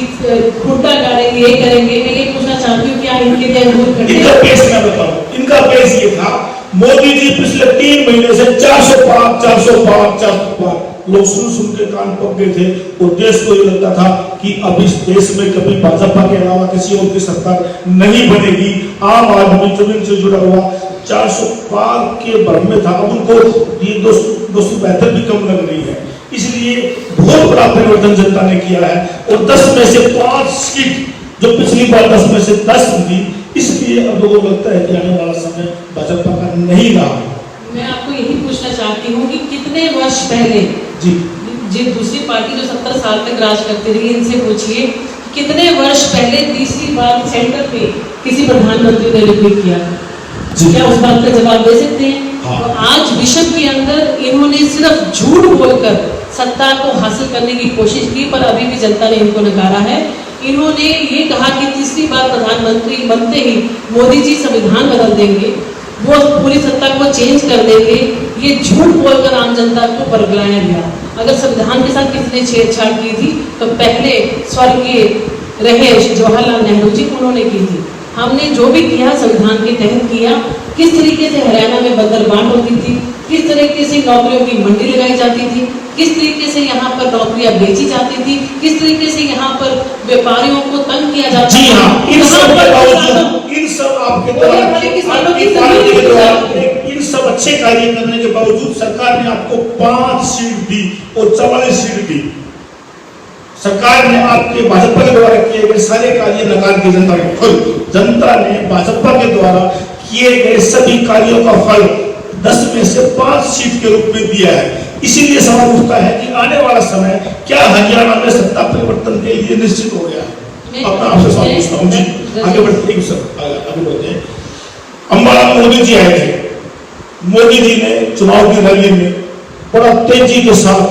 खुट्टा गाड़ेंगे, ये करेंगे, मैं ये पूछना चाहती हूँ क्या इनके लिए दूर करते हैं? इनका केस मैं बताऊं, इनका केस ये था, मोदी जी पिछले 3 महीने से 405 लोग सुन के कान पक गए थे और देश को ये लगता था कि अब इस देश में कभी भाजपा के अलावा किसी और की सरकार नहीं बनेगी। आम आदमी जमीन से जुड़ा हुआ 405 के भ्रम में था, अब उनको ये 200 बेहतर भी कम लग रही है। इसलिए बहुत बड़ा परिवर्तन जनता ने किया है और 10 में से 5 सीट जो पिछली बार 10 में से 10 थी, इसलिए अब लोगों को लगता है कि आने वाला समय भाजपा का नहीं रहा। मैं आपको यही पूछना चाहती हूँ कि कितने वर्ष पहले जी, दूसरी पार्टी जो 70 साल तक राज करती रही, इनसे पूछिए कितने वर्ष पहले तीसरी बार सेंटर पे किसी प्रधानमंत्री ने रिपीट किया, क्या उस बात का जवाब दे सकते हैं? हाँ। और आज विश्व के अंदर इन्होंने सिर्फ झूठ बोलकर सत्ता को हासिल करने की कोशिश की, पर अभी भी जनता ने इनको नकारा है। इन्होंने ये कहा कि तीसरी बार प्रधानमंत्री बनते ही मोदी जी संविधान बदल देंगे, वो पूरी सत्ता को चेंज कर देंगे। ये झूठ बोलकर आम जनता को बरगलाया गया। अगर संविधान के साथ किसने छेड़छाड़ की थी तो पहले स्वर्गीय रहे जवाहरलाल नेहरू जी, उन्होंने की थी। हमने जो भी किया संविधान के तहत किया। किस तरीके से हरियाणा में बंदरबांट होती थी, किस तरीके से नौकरियों की मंडी लगाई जाती थी, किस तरीके से यहाँ पर नौकरियां बेची जाती थी, किस तरीके से यहाँ पर व्यापारियों को तंग किया जाता जी हाँ, इन सब था। आपके इन सब अच्छे कार्य करने के बावजूद सरकार ने आपको 5 सीट दी और 44 सीट दी। सरकार ने आपके भाजपा के द्वारा किए गए सारे कार्य नकार दिए। जनता ने भाजपा के द्वारा किए गए सभी कार्यों का फल 10 में से 5 सीट के रूप में दिया है। इसीलिए सवाल उठता है कि आने वाला समय क्या हरियाणा में सत्ता परिवर्तन के लिए निश्चित हो गया? अपना आपसे सवाल पूछता हूँ जी, आगे बढ़ते हैं। अंबाला मोदी जी आए थे, मोदी जी ने चुनाव की रैली में बड़ा तेजी के साथ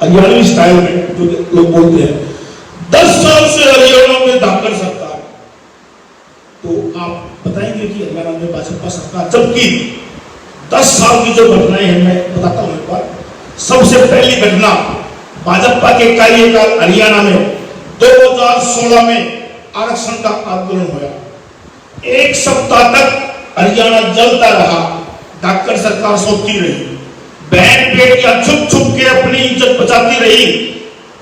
हरियाणवी स्टाइल में, जो लोग बोलते हैं 10 साल से हरियाणा में धाकड़ सरकार, तो आप बताएंगे कि हरियाणा में भाजपा सरकार, जबकि 10 साल की जो घटनाएं हैं मैं बताता हूं एक बार। सबसे पहली घटना भाजपा के कार्यकाल हरियाणा में 2016 में आरक्षण का आंदोलन हुआ। 1 सप्ताह तक हरियाणा जलता रहा, डॉक्टर सरकार सोती रही, बहन बेटियां छुप छुप के अपनी इज्जत बचाती रही,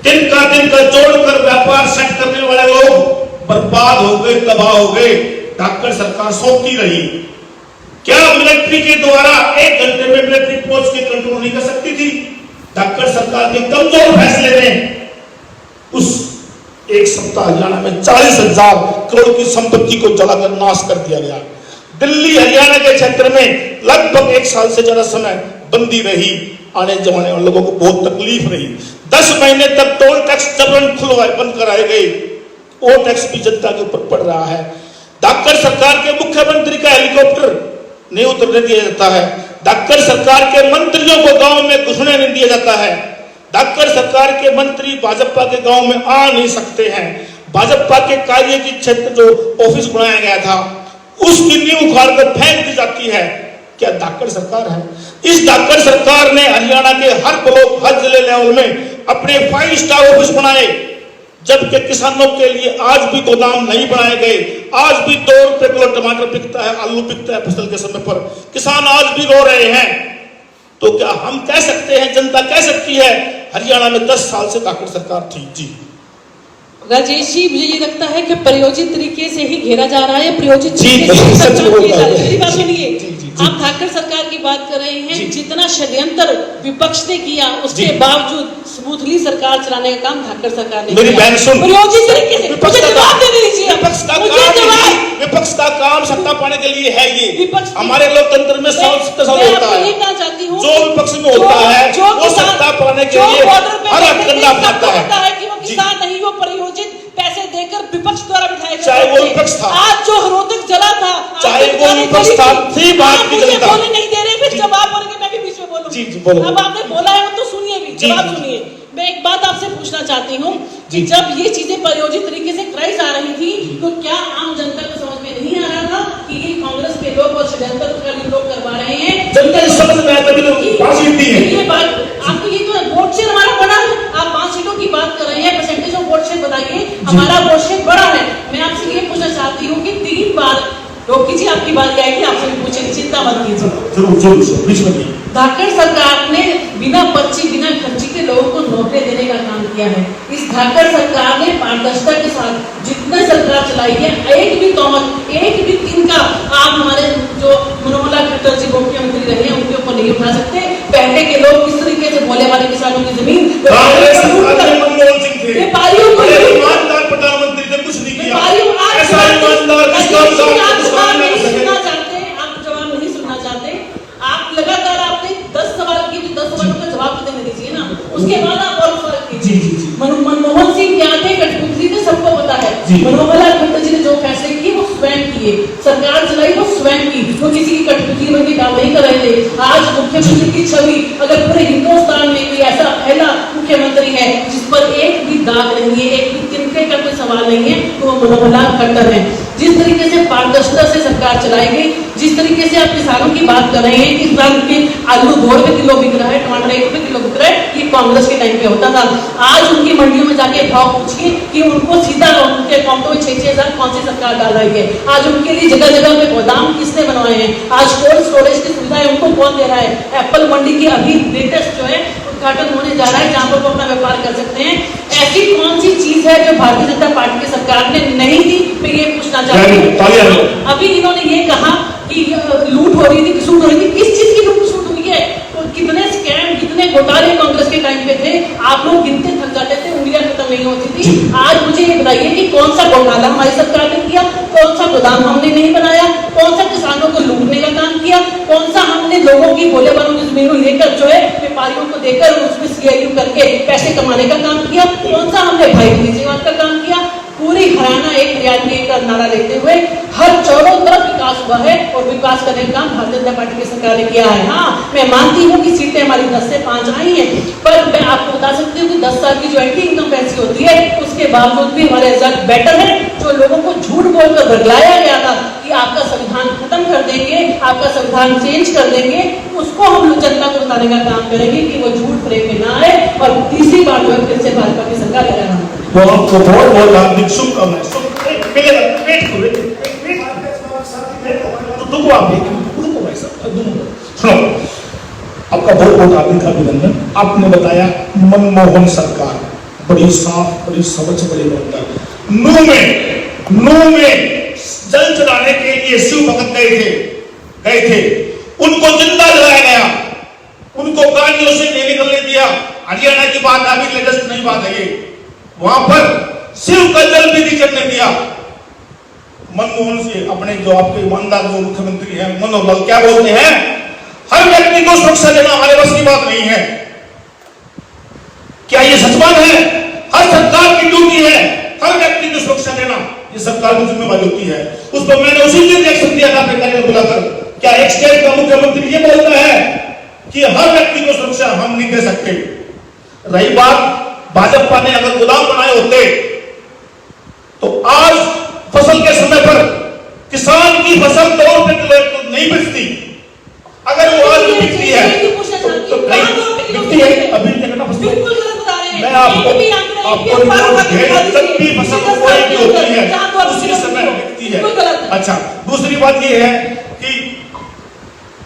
दिन का जोड़कर व्यापार सेट करने वाले लोग बर्बाद हो गए, तबाह हो गए। डॉक्टर सरकार सोती रही। क्या मिलिट्री के द्वारा 1 घंटे में मिलिट्री पहुंच के कंट्रोल नहीं कर सकती थी? डॉक्टर सरकार के कमजोर फैसले में उस एक सप्ताह हरियाणा में 40,000 करोड़ की संपत्ति को जलाकर नाश कर दिया गया। दिल्ली हरियाणा के क्षेत्र में लगभग 1 साल से ज्यादा समय बंदी रही। आने जाने वाले लोगों को बहुत तकलीफ रही। 10 महीने तक टोल टैक्स जबरन खुलवाए, बंद कराए गए। वो टैक्स भी जनता के ऊपर पड़ रहा है। डॉक्टर सरकार के मुख्यमंत्री का हेलीकॉप्टर नहीं उतरने दिया जाता है। डॉक्टर सरकार के मंत्रियों को गांव में घुसने नहीं दिया जाता है। डॉक्टर सरकार के मंत्री भाजपा के गांव में आ नहीं सकते हैं। भाजपा के कार्य की क्षेत्र जो ऑफिस बनाया गया था उसकी नींव उखाड़ कर फेंक दी जाती है। क्या डॉक्टर सरकार है? इस डॉक्टर सरकार ने हरियाणा के हर ब्लॉक, हर जिले लेवल में अपने 5 स्टार ऑफिस बनाए, जबकि किसानों के लिए आज भी गोदाम नहीं बनाए गए। आज भी 2 रुपए किलो टमाटर बिकता है, आलू बिकता है फसल के समय पर। किसान आज भी रो रहे हैं। तो क्या हम कह सकते हैं, जनता कह सकती है हरियाणा में 10 साल से डॉक्टर सरकार थी? जी राजेश जी, मुझे ये लगता है कि प्रयोजित तरीके से ही घेरा जा रहा है, प्रयोजित जी, तरीके से सच बोल रहा है। मेरी बात सुनिए, जी, जी, जी। आप ठाकर सरकार की बात कर रहे हैं। जी। जितना षड्यंत्र विपक्ष ने किया उसके बावजूद स्मूथली सरकार चलाने का काम ठाकर सरकार ने मेरी किया। बहन सुन, प्रयोजित तरीके से मुझे जवाब देने दीजिए। विपक्ष का काम सत्ता पाने के लिए है। ये विपक्ष हमारे लोकतंत्र में 100 होता है। ये कहना चाहती हूँ जो विपक्ष में होता है वो सत्ता पाने के लिए हर हथकंडा अपनाता है कि वो किसान नहीं, वो प्रयोजित पैसे देकर विपक्ष द्वारा बिठाए गए। चाहे वो विपक्ष था, आज जो रोहतक जला था, चाहे वो विपक्ष था, थी बात की जनता। बोलने नहीं दे रहे, फिर जवाब बोलेंगे, मैं भी बीच में बोलूंगी। जी, बोलो। अब आपने बोला है तो सुनिए भी, जवाब सुनिए। मैं एक बात आपसे पूछना चाहती हूँ कि जब ये चीजें प्रयोजित तरीके से कराई जा रही थी तो क्या आम जनता को समझ में नहीं आ रहा था कि ये कांग्रेस के लोग और षड्यंत्रकारी लोग करवा रहे हैं? जनता समझ में आया तभी तो फांसी दी है। ये बात आपको, ये तो वोट शेयर हमारा बड़ा है। आप 5 सीटों की बात कर रहे हैं, परसेंटेज ऑफ वोट शेयर बताइए। हमारा वोट शेयर बड़ा है। मैं आपसे ये पूछना चाहती हूँ कि 3 बार रोकी जी, आपकी बारी आएगी, आपसे भी पूछेंगे, चिंता मत कीजिए। जरूर धाकड़ सरकार ने बिना पर्ची, बिना खर्ची के लोगों को नौकरी देने का काम किया है। इस धाकड़ सरकार ने पारदर्शिता के साथ जितने सरकार चलाई है, एक भी तोहमत, एक भी तिनका आप हमारे जो मनोहर खट्टर जी मुख्यमंत्री रहे हैं उनके ऊपर नहीं उठा सकते। पहले के लोग किस तरीके से बोले हमारे किसानों की जमीन, कांग्रेस सरकार में मनमोहन सिंह थे, व्यापारियों को ईमानदार प्रधानमंत्री ने कुछ नहीं किया। ऐसा ईमानदार किस काम का जवाब नहीं सुनना चाहते, आप जवाब नहीं सुनना चाहते। आप लगातार आपने 10 सवाल किए, 10 सवालों का जवाब तो देने दीजिए ना, उसके बाद आप और सवाल कीजिए। मनमोहन सिंह क्या थे, कठपुतली थे, सबको पता है। मनोहर लाल खट्टर जी ने जो फैसले किए वो स्वयं किए, सरकार चलाई वो स्वयं की, वो किसी की कठपुतली बन के काम नहीं कर रहे थे। आज मुख्यमंत्री की छवि अगर पूरे हिंदुस्तान में कोई ऐसा पहला मुख्यमंत्री है जिस पर एक भी दाग नहीं है, एक भी तिनके का कोई सवाल नहीं है, तो वो मनोहर लाल खट्टर है। जिस तरीके से पारदर्शिता से सरकार चलाई गई, जिस तरीके से आप किसानों की बात कर रहे हैं, इस बार उनके आलू 2 रुपए किलो बिक रहा है, टमाटर 1 रुपए किलो बिक रहा है, ये कांग्रेस के टाइम पे होता था। आज उनकी मंडियों में जाके भाव पूछिए कि उनको सीधा उनके अकाउंटों में 6-6 हजार कौन सी सरकार डाल रही है। आज उनके लिए जगह जगह पे गोदाम किसने बनवाए हैं, आज कोल्ड स्टोरेज की सुविधाएं उनको कौन दे रहा है। एप्पल मंडी की अभी लेटेस्ट जो है उद्घाटन होने जा रहा है, जहां पर वो अपना व्यापार कर सकते हैं। ऐसी कौन सी चीज है जो भारतीय जनता पार्टी की सरकार ने नहीं दी? मैं ये पूछना चाहती हूँ। अभी इन्होंने ये कहा कि लूट हो रही थी, सूट हो रही थी, किस चीज की लूट सूट हुई है? तो कितने स्कैम, कितने घोटाले कांग्रेस के टाइम पे थे, आप लोग गिनते थक जाते थे, उंगलियां खत्म नहीं होती थी। आज मुझे ये बताइए कि कौन सा घोटाला हमारी सरकार ने किया, कौन सा गोदाम हमने नहीं बनाया, कौन सा किसानों को लूटने का काम किया, कौन सा हमने लोगों की भोले वालों की जमीनों लेकर जो है व्यापारियों को देकर उसमें CIU करके पैसे कमाने का काम किया, कौन सा हमने भाई केजरीवाल का काम किया। पूरी हरियाणा एक हरियाणवी का नारा लेते हुए हर चारों तरफ विकास हुआ है और विकास करने का काम भारतीय जनता पार्टी की सरकार ने किया है। हाँ, मैं मानती हूँ कि सीटें हमारी 10 से 5 आई हैं, पर मैं आपको बता सकती हूँ कि 10 साल की जो एंटी इनकम टैक्स होती है उसके बावजूद भी हमारे रिजल्ट बेटर है। जो लोगों को झूठ बोलकर बदलाया गया था कि आपका संविधान खत्म कर देंगे, आपका संविधान चेंज कर देंगे, उसको हम लोग जनता को बताने का काम करेंगे कि वो झूठ फ्रेम में ना आए और तीसरी बार जो है फिर से भाजपा की सरकार लगाना। बहुत बहुत हार्दिक शुभकामनाएं। तो भाई साहब सुनो, आपका बहुत बहुत हार्दिक अभिनंदन। आपने बताया मनमोहन सरकार बड़ी साफ, बड़ी स्वच्छ, बड़ी बेहतर। नू में जल चढ़ाने के लिए शिव भगत गए थे, उनको जिंदा जलाया गया, उनको गाड़ियों से नहीं निकलने दिया। हरियाणा की बात अभी लेटेस्ट नहीं बात है ये, वहां पर शिव का जल भी नहीं चढ़ने दिया। मनमोहन सिंह अपने जो आपके ईमानदार जो मुख्यमंत्री हैं मनोहर लाल क्या बोलते हैं, हर व्यक्ति को सुरक्षा देना हमारे बस की बात नहीं है। क्या ये सच बात है? हर सरकार की ड्यूटी है हर व्यक्ति को सुरक्षा देना, ये सरकार की जिम्मेवारी होती है। उस पर मैंने उसी दिन रिएक्शन दिया था अपने कार्य बुलाकर। क्या एक स्टेट का मुख्यमंत्री ये बोलता है कि हर व्यक्ति को सुरक्षा हम नहीं दे सकते? रही बात भाजपा ने अगर गोदाम बनाए होते तो आज फसल के समय पर किसान की फसल 2 रुपए किलो तो नहीं बिकती। अगर वो आज बिकती है तो बिकती है, अभी देखना मैं आपको जब भी फसल कोई भी होती है उसी समय बिकती है। अच्छा, दूसरी बात ये है कि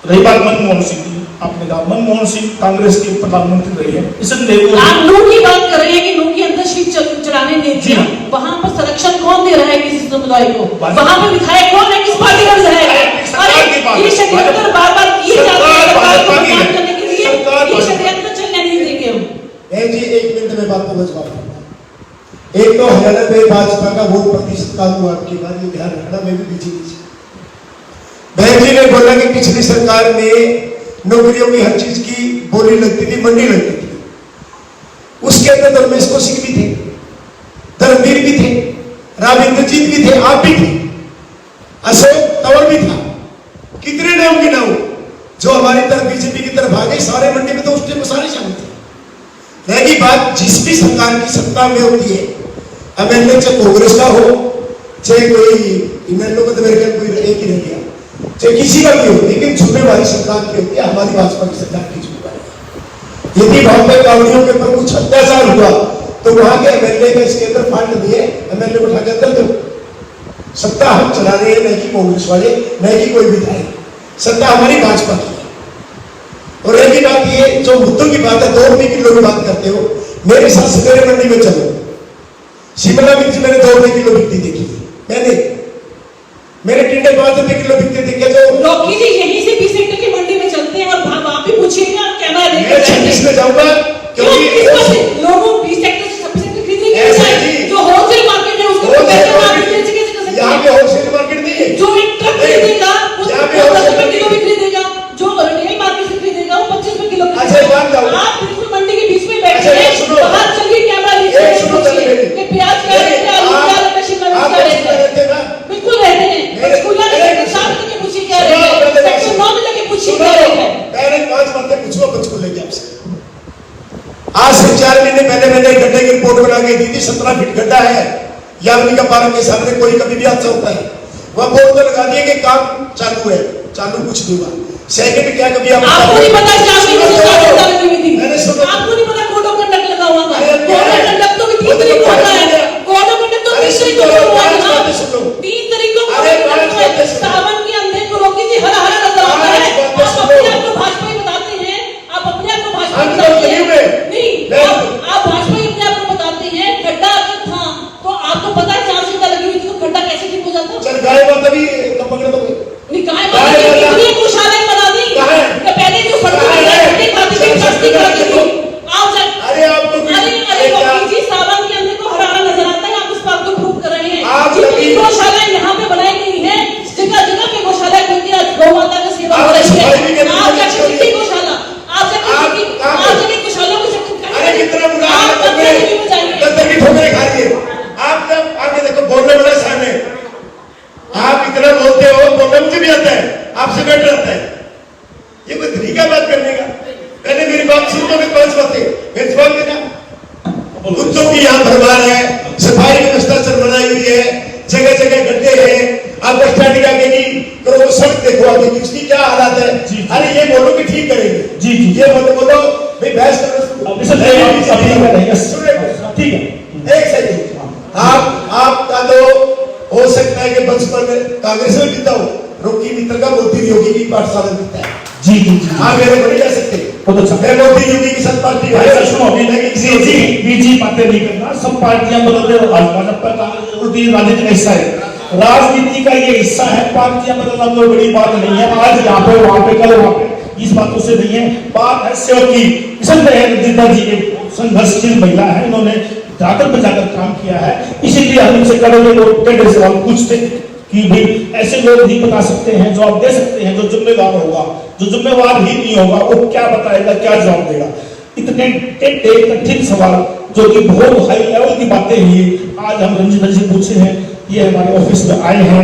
रही बात मनमोहन सिंह की, आपने कहा मनमोहन सिंह कांग्रेस के प्रधानमंत्री रहे हैं, इसलिए आप नू की बात कर रहे हैं कि नू के अंदर शीट चढ़ाने नहीं दिया, वहां पर संरक्षण कौन दे रहा है किसी समुदाय को? वहां पर विधायक कौन है, किस पार्टी का विधायक है? अरे ये षड्यंत्र बार-बार किए जाते हैं सरकार को बदनाम करने के लिए, ये षड्यंत्र चलने नहीं देंगे हम। बहन जी 1 मिनट में बात को बचवा दूंगा। एक तो हरियाणा में भाजपा का वोट प्रतिशत का हुआ, आपकी बात ये ध्यान रखना, मैं भी पीछे बहन जी ने बोला कि पिछली सरकार में नौकरियों की हर चीज की बोली लगती थी, मंडी लगती थी। उसके अंदर धर्मेश कौशिक भी थे, धर्मवीर भी थे, राम इंद्रजीत भी थे, आप भी थे, अशोक तंवर भी था। कितने नाम के नाम जो हमारी तरफ बीजेपी की तरफ आ गए, सारे मंडी में तो उस टाइम सारे शामिल थे। रहेगी बात जिस भी सरकार की सत्ता में होती है, एमएलए चाहे कांग्रेस का हो चाहे कोई इमएलए को तो मेरे ख्याल कोई एक ही रह गया, चाहे किसी का भी हो, लेकिन जिम्मेवारी सरकार की होती है। हमारी भाजपा की सरकार की जिम्मेवारी। यदि वहां पर कावड़ियों के ऊपर कुछ अत्याचार हुआ तो वहां के एमएलए का इसके अंदर फांड दिए, एमएलए को उठा के अंदर दो। सत्ता हम चला रहे हैं, न कि कांग्रेस वाले, न कि कोई विधायक, सत्ता हमारी भाजपा की है। और एक बात ये जो मुद्दों की बात है, 2 रुपए किलो की बात करते हो, मेरे साथ सवेरे मंडी में चलो, शिमला मिर्च मैंने 2 रुपए किलो बिकती देखी, मैंने मेरे टिंडे 5 रुपए किलो बिकते देखे। जो लौकी जी यहीं से 20 सेक्टर की मंडी में चलते हैं और वहां भी पूछिएगा, आप कैमरा मैं 26 में जाऊंगा क्योंकि लोगों 20 सेक्टर से 26 सेक्टर खरीदने के लिए जो होलसेल मार्केट है उसको यहाँ पे होलसेल मार्केट नहीं है। जो एक ट्रक खरीदेगा वो 10 रुपए किलो भी खरीदेगा, जो रिटेल मार्केट से खरीदेगा वो 25 रुपए किलो खरीदेगा। आप बिल्कुल मंडी के बीच में बैठे हैं, बाहर चलिए कैमरा लीजिए कि प्याज क्या रेट है, आलू क्या रेट है, शिमला मिर्च क्या रेट है। बिल्कुल रहते हैं, पंचकूला में सेक्टर 7 लेके पूछिए क्या रेट है, सेक्टर 9 में लेके पूछिए क्या रेट है। मैंने 5 बातें पूछूंगा पंचकूले की आपसे। आज से 4 महीने पहले मैंने एक गड्ढे की रिपोर्ट बना के दी थी, 17 फीट गड्ढा है यावनी का पार्क के सामने, कोई कभी भी हादसा होता है वहां बोर्ड तो लगा दिए कि काम चालू है, चालू कुछ नहीं हुआ। सेकंड क्या कभी आपको नहीं पता 4 महीने से चालू लगी हुई थी, मैंने सुना, आपको नहीं पता कोड ऑफ कंडक्ट लगा हुआ था, कोड ऑफ कंडक्ट तो 3 तारीख को होता है, कोड ऑफ कंडक्ट तो 3 तारीख को हुआ था, 3 तारीख को सावन के अंधेरे को रोकी थी, हरा हरा नजर आता है। आप अपने आप को भाजपा ही बताते हैं, आप अपने आप को भाजपा बताते हैं, नहीं आप भाजपा ही अपने आप को बताते हैं। गड्ढा अगर था तो आपको पता है 4 सीटा लगी हुई थी तो गड्ढा कैसे ठीक हो जाता? चल गाय बात अभी तो पकड़ दो, निकाय वाला कितनी गौशालाएं बना दी, तो पहले जो सड़कों पे गड्ढे खाती थी, सस्ती खाती थी, आप अरे आपको अरे जी सावन के अंदर को हरा हरा नजर आता है, आप उस बात को प्रूव कर रहे हैं। आप जितनी गौशालाएं यहाँ पे बनाई गई है, जगह जगह पे गौशालाएं खुलती है, गौ माता का सेवा हो रही है। आप जाके कितनी गौशाला, आप जाके गौशालों की अरे कितना बुरा हाल है, गंदे की ठोकरें खा रही है। आप जब आगे देखो बोलने वाला सामने, आप इतना बोलते हो, बोलना मुझे भी आता है, आपसे बेटर आता है, ये कोई तरीका बात करने का? पहले मेरी बात सुन लो, 5 बातें फिर जवाब देना। कुत्तों की यहाँ भरमार है, सफाई व्यवस्था सर बनाई हुई है, जगह जगह गड्ढे हैं। आप बस स्टैंड का करो, सड़क देखो आगे की, उसकी क्या हालत है। अरे ये बोलो कि ठीक करेंगे, जी ये बोलो भाई बहस करो, ठीक है एक सेकंड। आपका तो हो सकता है कि बचपन में कांग्रेस में बीता हो, रोकी मित्र का मोदी योगी की पाठशाला बीता है, जी जी जी आप मेरे को नहीं जा सकते। बहुत अच्छा। मैं मोदी योगी की सब पार्टी भाई साहब सुनो, किसी बीजी बातें नहीं करना, सब पार्टियां बदल रहे हो, भाजपा का राजनीति का हिस्सा है, राजनीति का ये हिस्सा है, पार्टियां बदलना कोई बड़ी बात नहीं है। आज यहाँ पे वहां पे कल वहां पे, इस बातों से नहीं है, बात है सेवक की। रंजीता जी एक संघर्षशील महिला है, इन्होंने जाकर बजाकर काम किया है, इसीलिए हम इनसे करेंगे लोग टेढ़े सवाल पूछते कि भाई ऐसे लोग नहीं बता सकते हैं, जवाब दे सकते हैं, जो जिम्मेदार होगा, जो जिम्मेवार ही नहीं होगा वो क्या बताएगा, क्या जवाब देगा। इतने टेढ़े कठिन सवाल जो कि बहुत हाई लेवल की बातें ही आज हम रंजीता जी पूछे हैं, ये हमारे ऑफिस में आए हैं,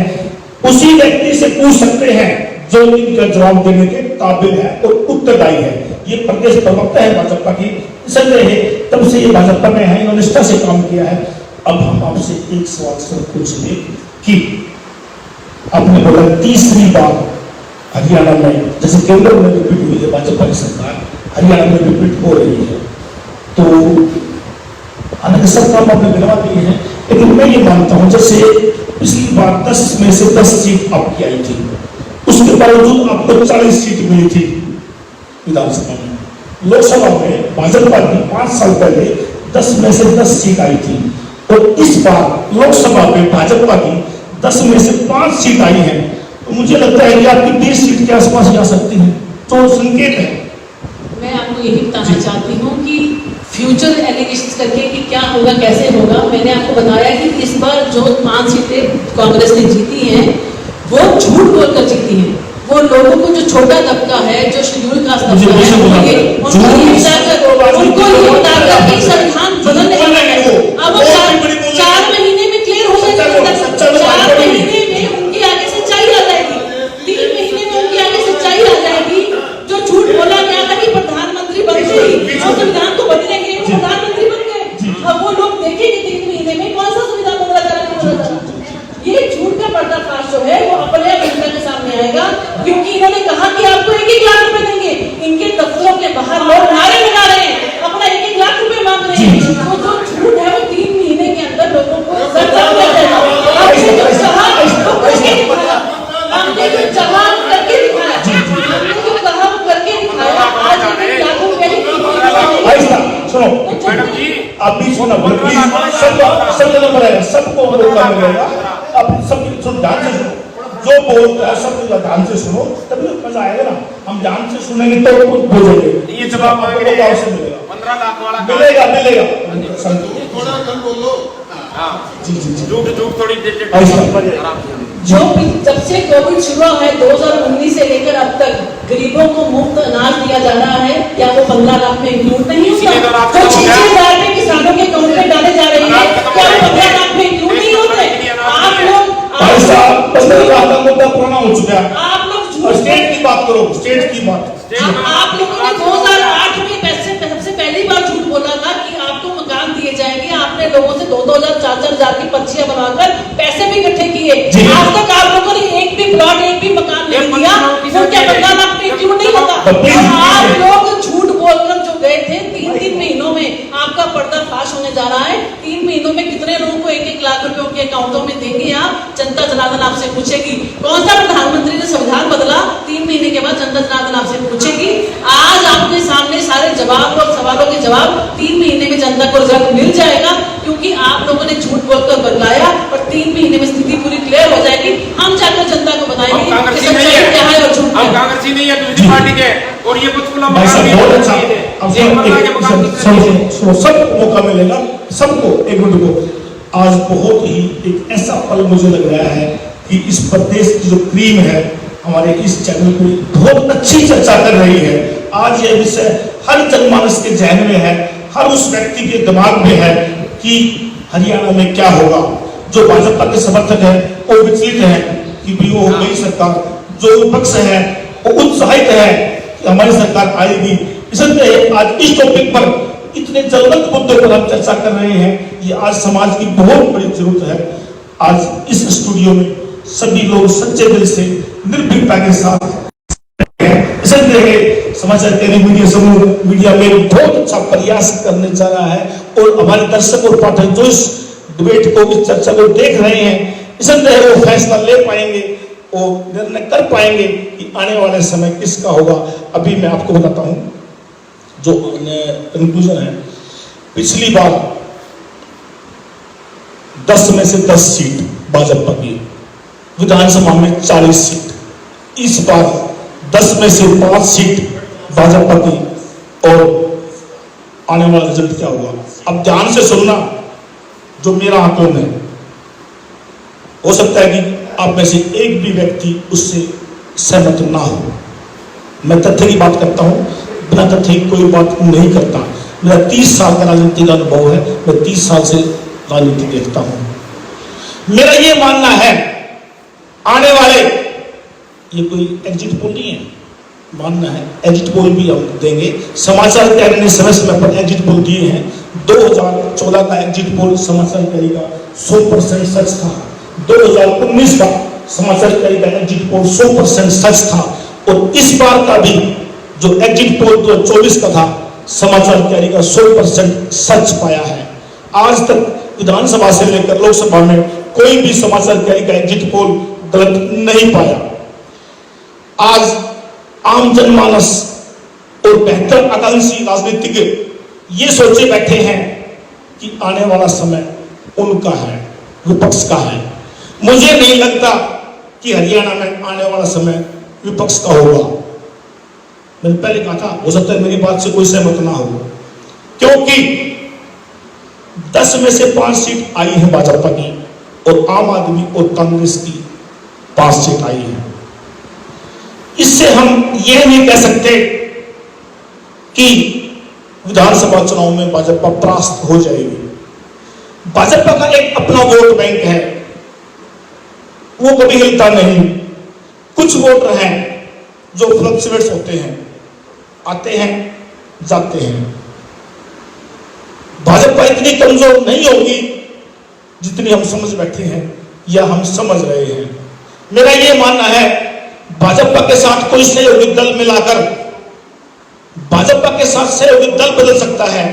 उसी व्यक्ति से पूछ सकते हैं जो इनका जवाब देने के काबिल है और उत्तरदायी है। ये प्रदेश प्रवक्ता है भाजपा की, संजय है, तब से ये भाजपा में है, इन्होंने निष्ठा से काम किया है। अब हम आपसे एक सवाल सर पूछेंगे कि आपने बोला तीसरी बार हरियाणा में, जैसे केंद्र में रिपीट हुई है भाजपा की सरकार, हरियाणा में रिपीट हो रही है, तो हालांकि सब काम आपने गिनवा दिए हैं, लेकिन मैं ये मानता हूं जैसे पिछली बार 10 में से 10 सीट आपकी आई थी, उसके बावजूद आपको 40 सीट मिली थी विधानसभा में। लोकसभा में भाजपा की 5 साल पहले 10 में से 10 सीट आई थी, और इस बार लोकसभा में भाजपा की 10 में से 5 सीट आई है, तो मुझे लगता है कि आपकी 20 सीट के आसपास जा सकती है, तो संकेत है। मैं आपको यही बताना चाहती हूँ कि फ्यूचर एलिगेशंस करके कि क्या होगा कैसे होगा, मैंने आपको बताया कि इस बार जो 5 सीटें कांग्रेस ने जीती हैं वो झूठ बोलकर जीती हैं। वो लोगों को जो छोटा तबका है, जो शेड्यूल कास्ट तबका है, उनको ये बताकर कि संविधान बदल नहीं है। अब 4 महीने में क्लियर हो जाएगा, 4 महीने में उनके आगे सच्चाई आ जाएगी, 3 महीने में उनके आगे सच्चाई आ जाएगी। जो झूठ बोला गया था कि प्रधानमंत्री बनते ही संविधान को बदलेंगे, प्रधानमंत्री बन गए। अब वो लोग देखेंगे 3 महीने में कौन सा संविधान बदला जा रहा है। ये झूठ का पर्दाफाश जो है वो अपने आप जनता के सामने आएगा, क्योंकि इन्होंने कहा कि आपको 1-1 लाख रुपए देंगे। इनके दफ्तरों के बाहर लोग नारे लगा रहे हैं, अपना 1-1 लाख रुपए मांग रहे हैं। तो जो झूठ है वो 3 महीने के अंदर लोगों को हमने जो कहा वो करके दिखाया, हमने जो चाहा करके दिखाया, हमने जो कहा वो करके दिखाया। आज 1-1 लाख रुपए सुनो मैडम जी, आप भी सुना सब नंबर है, सबको मौका मिलेगा। अब सब ध्यान से सुनो, जो बोलता है सब ध्यान से सुनो, तभी मजा आएगा ना। हम ध्यान से सुनेंगे तो कुछ बोलेंगे, ये जवाब मिलेगा, 15 लाख वाला मिलेगा। थोड़ा कल बोलो। जी जी जी, झूठ थोड़ी जो जब से कोविड शुरू है 2019 से लेकर अब तक गरीबों को मुफ्त अनाज दिया जा रहा है, क्या वो 15 लाख में इंक्लूड नहीं होता? तो 6 हजार में किसानों के अकाउंट में डाले जा रहे हैं, क्या वो 15 लाख में इंक्लूड नहीं होते? आप लोग 15 लाख का मुद्दा पुराना हो चुका है। आप लोग स्टेट की बात करो, स्टेट की बात। आप लोगों ने 2008 में सबसे पहली बार झूठ बोला था कि आपको मकान दिए जाएंगे। आपने लोगों से 2-2 हजार 4-4 हजार की पर्चियां बनाकर पैसे भी इकट्ठे किए। आज तक आप लोगों ने एक भी प्लॉट, एक भी मकान नहीं दिया, तो क्या 15 लाख में क्यों नहीं होता? आप लोग झूठ बोलकर जो गए थे 3-3 महीनों में आपका पर्दाफाश होने जा रहा है। 3 महीनों में कितने लोगों को 1-1 लाख रुपए उनके अकाउंटों में देंगे आप? जनता जनार्दन आपसे पूछेगी। कौन सा प्रधानमंत्री ने संविधान बदला? 3 महीने के बाद जनता जनार्दन आपसे पूछेगी। आज आपके सामने सारे जवाब और सवालों के जवाब 3 महीने में जनता को रिजल्ट मिल जाएगा, क्योंकि आप लोगों ने झूठ बोलकर बदलाया और 3 महीने में स्थिति पूरी क्लियर हो जाएगी। हम जाकर जनता को बताएंगे कि सच्चाई क्या है और झूठ क्या है। कांग्रेसी नहीं है, दूसरी पार्टी के, और ये कुछ सबको मौका मिलेगा, सबको एक मिनट को। आज बहुत ही एक ऐसा पल मुझे लग रहा है कि इस प्रदेश की जो क्रीम है हमारे इस चैनल पे बहुत अच्छी चर्चा कर रही है। आज यह विषय हर जनमानस के जहन में है, हर उस व्यक्ति के दिमाग में है कि हरियाणा में क्या होगा। जो भाजपा के समर्थक है वो विचलित है कि भी वो हो गई सरकार, जो विपक्ष है वो उत्साहित है कि हमारी सरकार आएगी। इसलिए आज इस टॉपिक पर इतने जरूरत मुद्दों पर हम चर्चा कर रहे हैं, ये आज समाज की बहुत बड़ी जरूरत है। आज इस स्टूडियो में सभी लोग सच्चे दिल से निर्भीकता के साथ समाचार टेलीविजन समूह मीडिया में बहुत अच्छा प्रयास करने जा रहा है, और हमारे दर्शक और पाठक जो इस डिबेट को, इस चर्चा को देख रहे हैं, इसलिए वो फैसला ले पाएंगे वो निर्णय कर पाएंगे कि आने वाले समय किसका होगा। अभी मैं आपको बताता हूं जो कंक्लूजन है। पिछली बार 10 में से 10 सीट भाजपा की, विधानसभा में 40 सीट। इस बार 10 में से 5 सीट भाजपा की और आने वाला रिजल्ट क्या होगा। अब ध्यान से सुनना जो मेरा आकलन है। हो सकता है कि आप में से एक भी व्यक्ति उससे सहमत ना हो। मैं तथ्य की बात करता हूं, बिना तथ्य की कोई बात नहीं करता। मेरा 30 साल का राजनीतिक अनुभव है, मैं 30 साल से राजनीति देखता हूं। मेरा ये मानना है आने वाले, ये कोई एग्जिट पोल नहीं है, मानना है एग्जिट पोल भी हम देंगे। समाचार कैरी ने समय समय पर एग्जिट पोल दिए हैं। 2014 का एग्जिट पोल समाचार कैरी का 100% सच था। 2019 का समाचार कैरी का एग्जिट पोल 100% सच था। और इस बार का भी जो एग्जिट पोल 2024 का था समाचार कैरी का 100% सच पाया है। आज तक विधानसभा से लेकर लोकसभा में कोई भी समाचार कैरी का एग्जिट पोल गलत नहीं पाया। आज आम जनमानस और बेहतर आकांक्षी राजनीतिज्ञ ये सोचे बैठे हैं कि आने वाला समय उनका है, विपक्ष का है। मुझे नहीं लगता कि हरियाणा में आने वाला समय विपक्ष का होगा। मैंने पहले कहा था, हो सकता है मेरी बात से कोई सहमत ना हो, क्योंकि 10 में से 5 सीट आई है भाजपा की और आम आदमी और कांग्रेस की 5 सीट आई है। इससे हम यह नहीं कह सकते कि विधानसभा चुनाव में भाजपा परास्त हो जाएगी। भाजपा का एक अपना वोट बैंक है, वो कभी हिलता नहीं। कुछ वोटर हैं जो फ्लक्चुएट्स होते हैं, आते हैं जाते हैं। भाजपा इतनी कमजोर नहीं होगी जितनी हम समझ बैठे हैं या हम समझ रहे हैं। मेरा यह मानना है भाजपा के साथ कोई सहयोगी दल मिलाकर भाजपा के साथ सहयोगी दल बदल सकता है।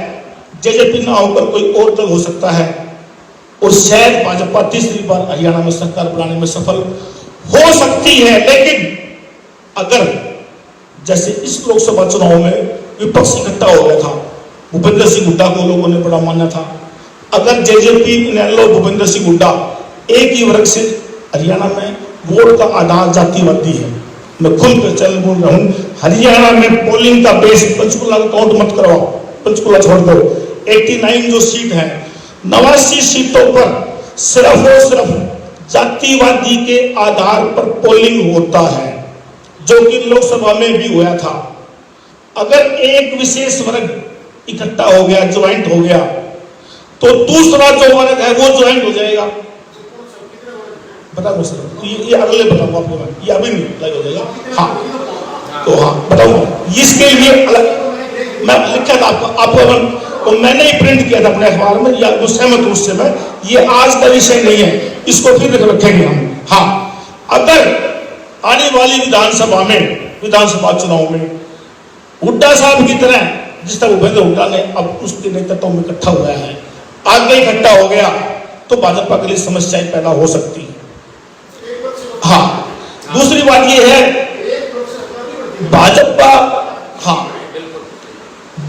जेजेपी ना होकर कोई और दल हो सकता है और शायद भाजपा तीसरी बार हरियाणा में सरकार बनाने में सफल हो सकती है। लेकिन अगर जैसे इस लोकसभा चुनाव में विपक्ष इकट्ठा हो गया था, भूपेंद्र सिंह हुड्डा को लोगों ने बड़ा माना था, अगर जेजेपी इनेलो भूपेंद्र सिंह हुड्डा एक ही वर्ग से, हरियाणा में वोट का आधार जातिवादी है। मैं खुलकर चल बोल रहा हूं, हरियाणा में पोलिंग का बेस, पंचकुला का काउंट मत करवाओ, पंचकुला छोड़ दो, 89 जो सीट है, 89 सीटों पर सिर्फ और सिर्फ जातिवादी के आधार पर पोलिंग होता है, जो कि लोकसभा में भी हुआ था। अगर एक विशेष वर्ग इकट्ठा हो गया, ज्वाइंट हो गया, तो दूसरा जो वर्ग है वो ज्वाइंट हो जाएगा। बताओ सर, ये अगले बताऊंगा आपको मैं, ये अभी नहीं लाइव हो जाएगा। हाँ तो हाँ बताऊंगा, इसके लिए अलग मैं लिखा था आपको तो मैंने ही प्रिंट किया था अपने अखबार में, या तो सहमत हूं उससे मैं, ये आज का विषय नहीं है, इसको फिर रखेंगे हम। हाँ, अगर आने वाली विधानसभा चुनाव में हुड्डा साहब की तरह, जिस तरह भूपेंद्र हुड्डा ने अब उसके नेतृत्व में इकट्ठा हुआ है, आगे इकट्ठा हो गया तो भाजपा के लिए समस्याएं पैदा हो सकती है। हाँ, दूसरी बात यह है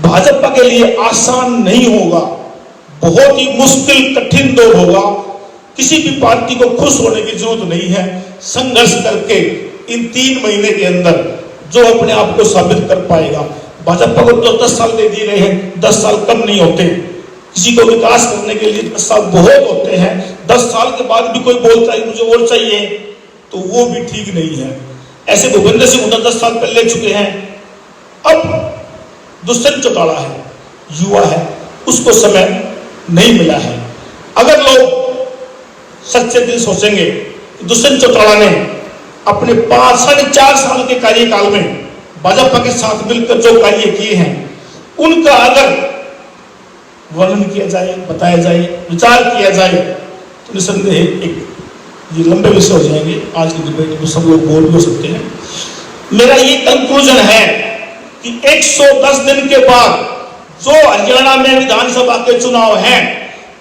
भाजपा के लिए आसान नहीं होगा, बहुत ही मुश्किल कठिन दौर होगा। किसी भी पार्टी को खुश होने की जरूरत नहीं है। संघर्ष करके इन 3 महीने के अंदर जो अपने आप को साबित कर पाएगा। भाजपा को तो 10 साल दे दिए गए हैं, 10 साल कम नहीं होते। किसी को विकास करने के लिए 10 साल बहुत होते हैं। 10 साल के बाद भी कोई बोलता है मुझे और चाहिए, तो वो भी ठीक नहीं है। ऐसे भूपेंद्र सिंह हुड्डा 10 साल पहले ले चुके हैं। अब दुष्यंत चौटाला है, युवा है, उसको समय नहीं मिला है। अगर लोग सच्चे दिल सोचेंगे, दुष्यंत चौटाला ने अपने 4.5 साल के कार्यकाल में भाजपा के साथ मिलकर जो कार्य किए हैं, उनका अगर वर्णन किया जाए, बताया जाए, विचार किया जाए, तो निसंदेह एक ये लंबे विषय हो जाएंगे। आज की डिबेट में सब लोग बोल भी हो सकते हैं। मेरा ये कंक्लूजन है कि 110 दिन के बाद जो हरियाणा में विधानसभा के चुनाव हैं,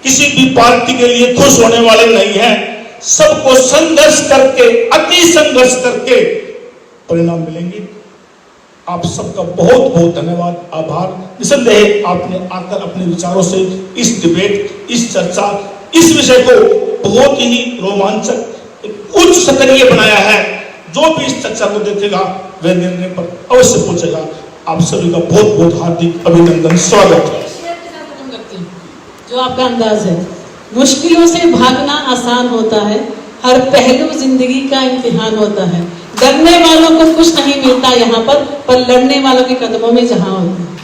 किसी भी पार्टी के लिए खुश होने वाले नहीं है। सबको संघर्ष करके, अति संघर्ष करके परिणाम मिलेंगे। आप सबका बहुत बहुत धन्यवाद, आभार। निसंदेह आपने आकर अपने विचारों से इस डिबेट, इस चर्चा, इस विषय को बहुत ही रोमांचक, उच्च स्तरीय बनाया है। जो भी इस चर्चा को देखेगा वह निर्णय पर अवश्य पहुंचेगा। आप सभी का बहुत बहुत हार्दिक अभिनंदन, स्वागत है। जो आपका अंदाज है, मुश्किलों से भागना आसान होता है, हर पहलू जिंदगी का इम्तिहान होता है। डरने वालों को कुछ नहीं मिलता यहाँ पर लड़ने वालों के कदमों में जहां होता है।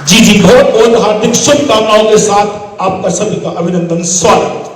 जी बहुत बहुत हार्दिक शुभकामनाओं के साथ आपका सभी का अभिनंदन, स्वागत।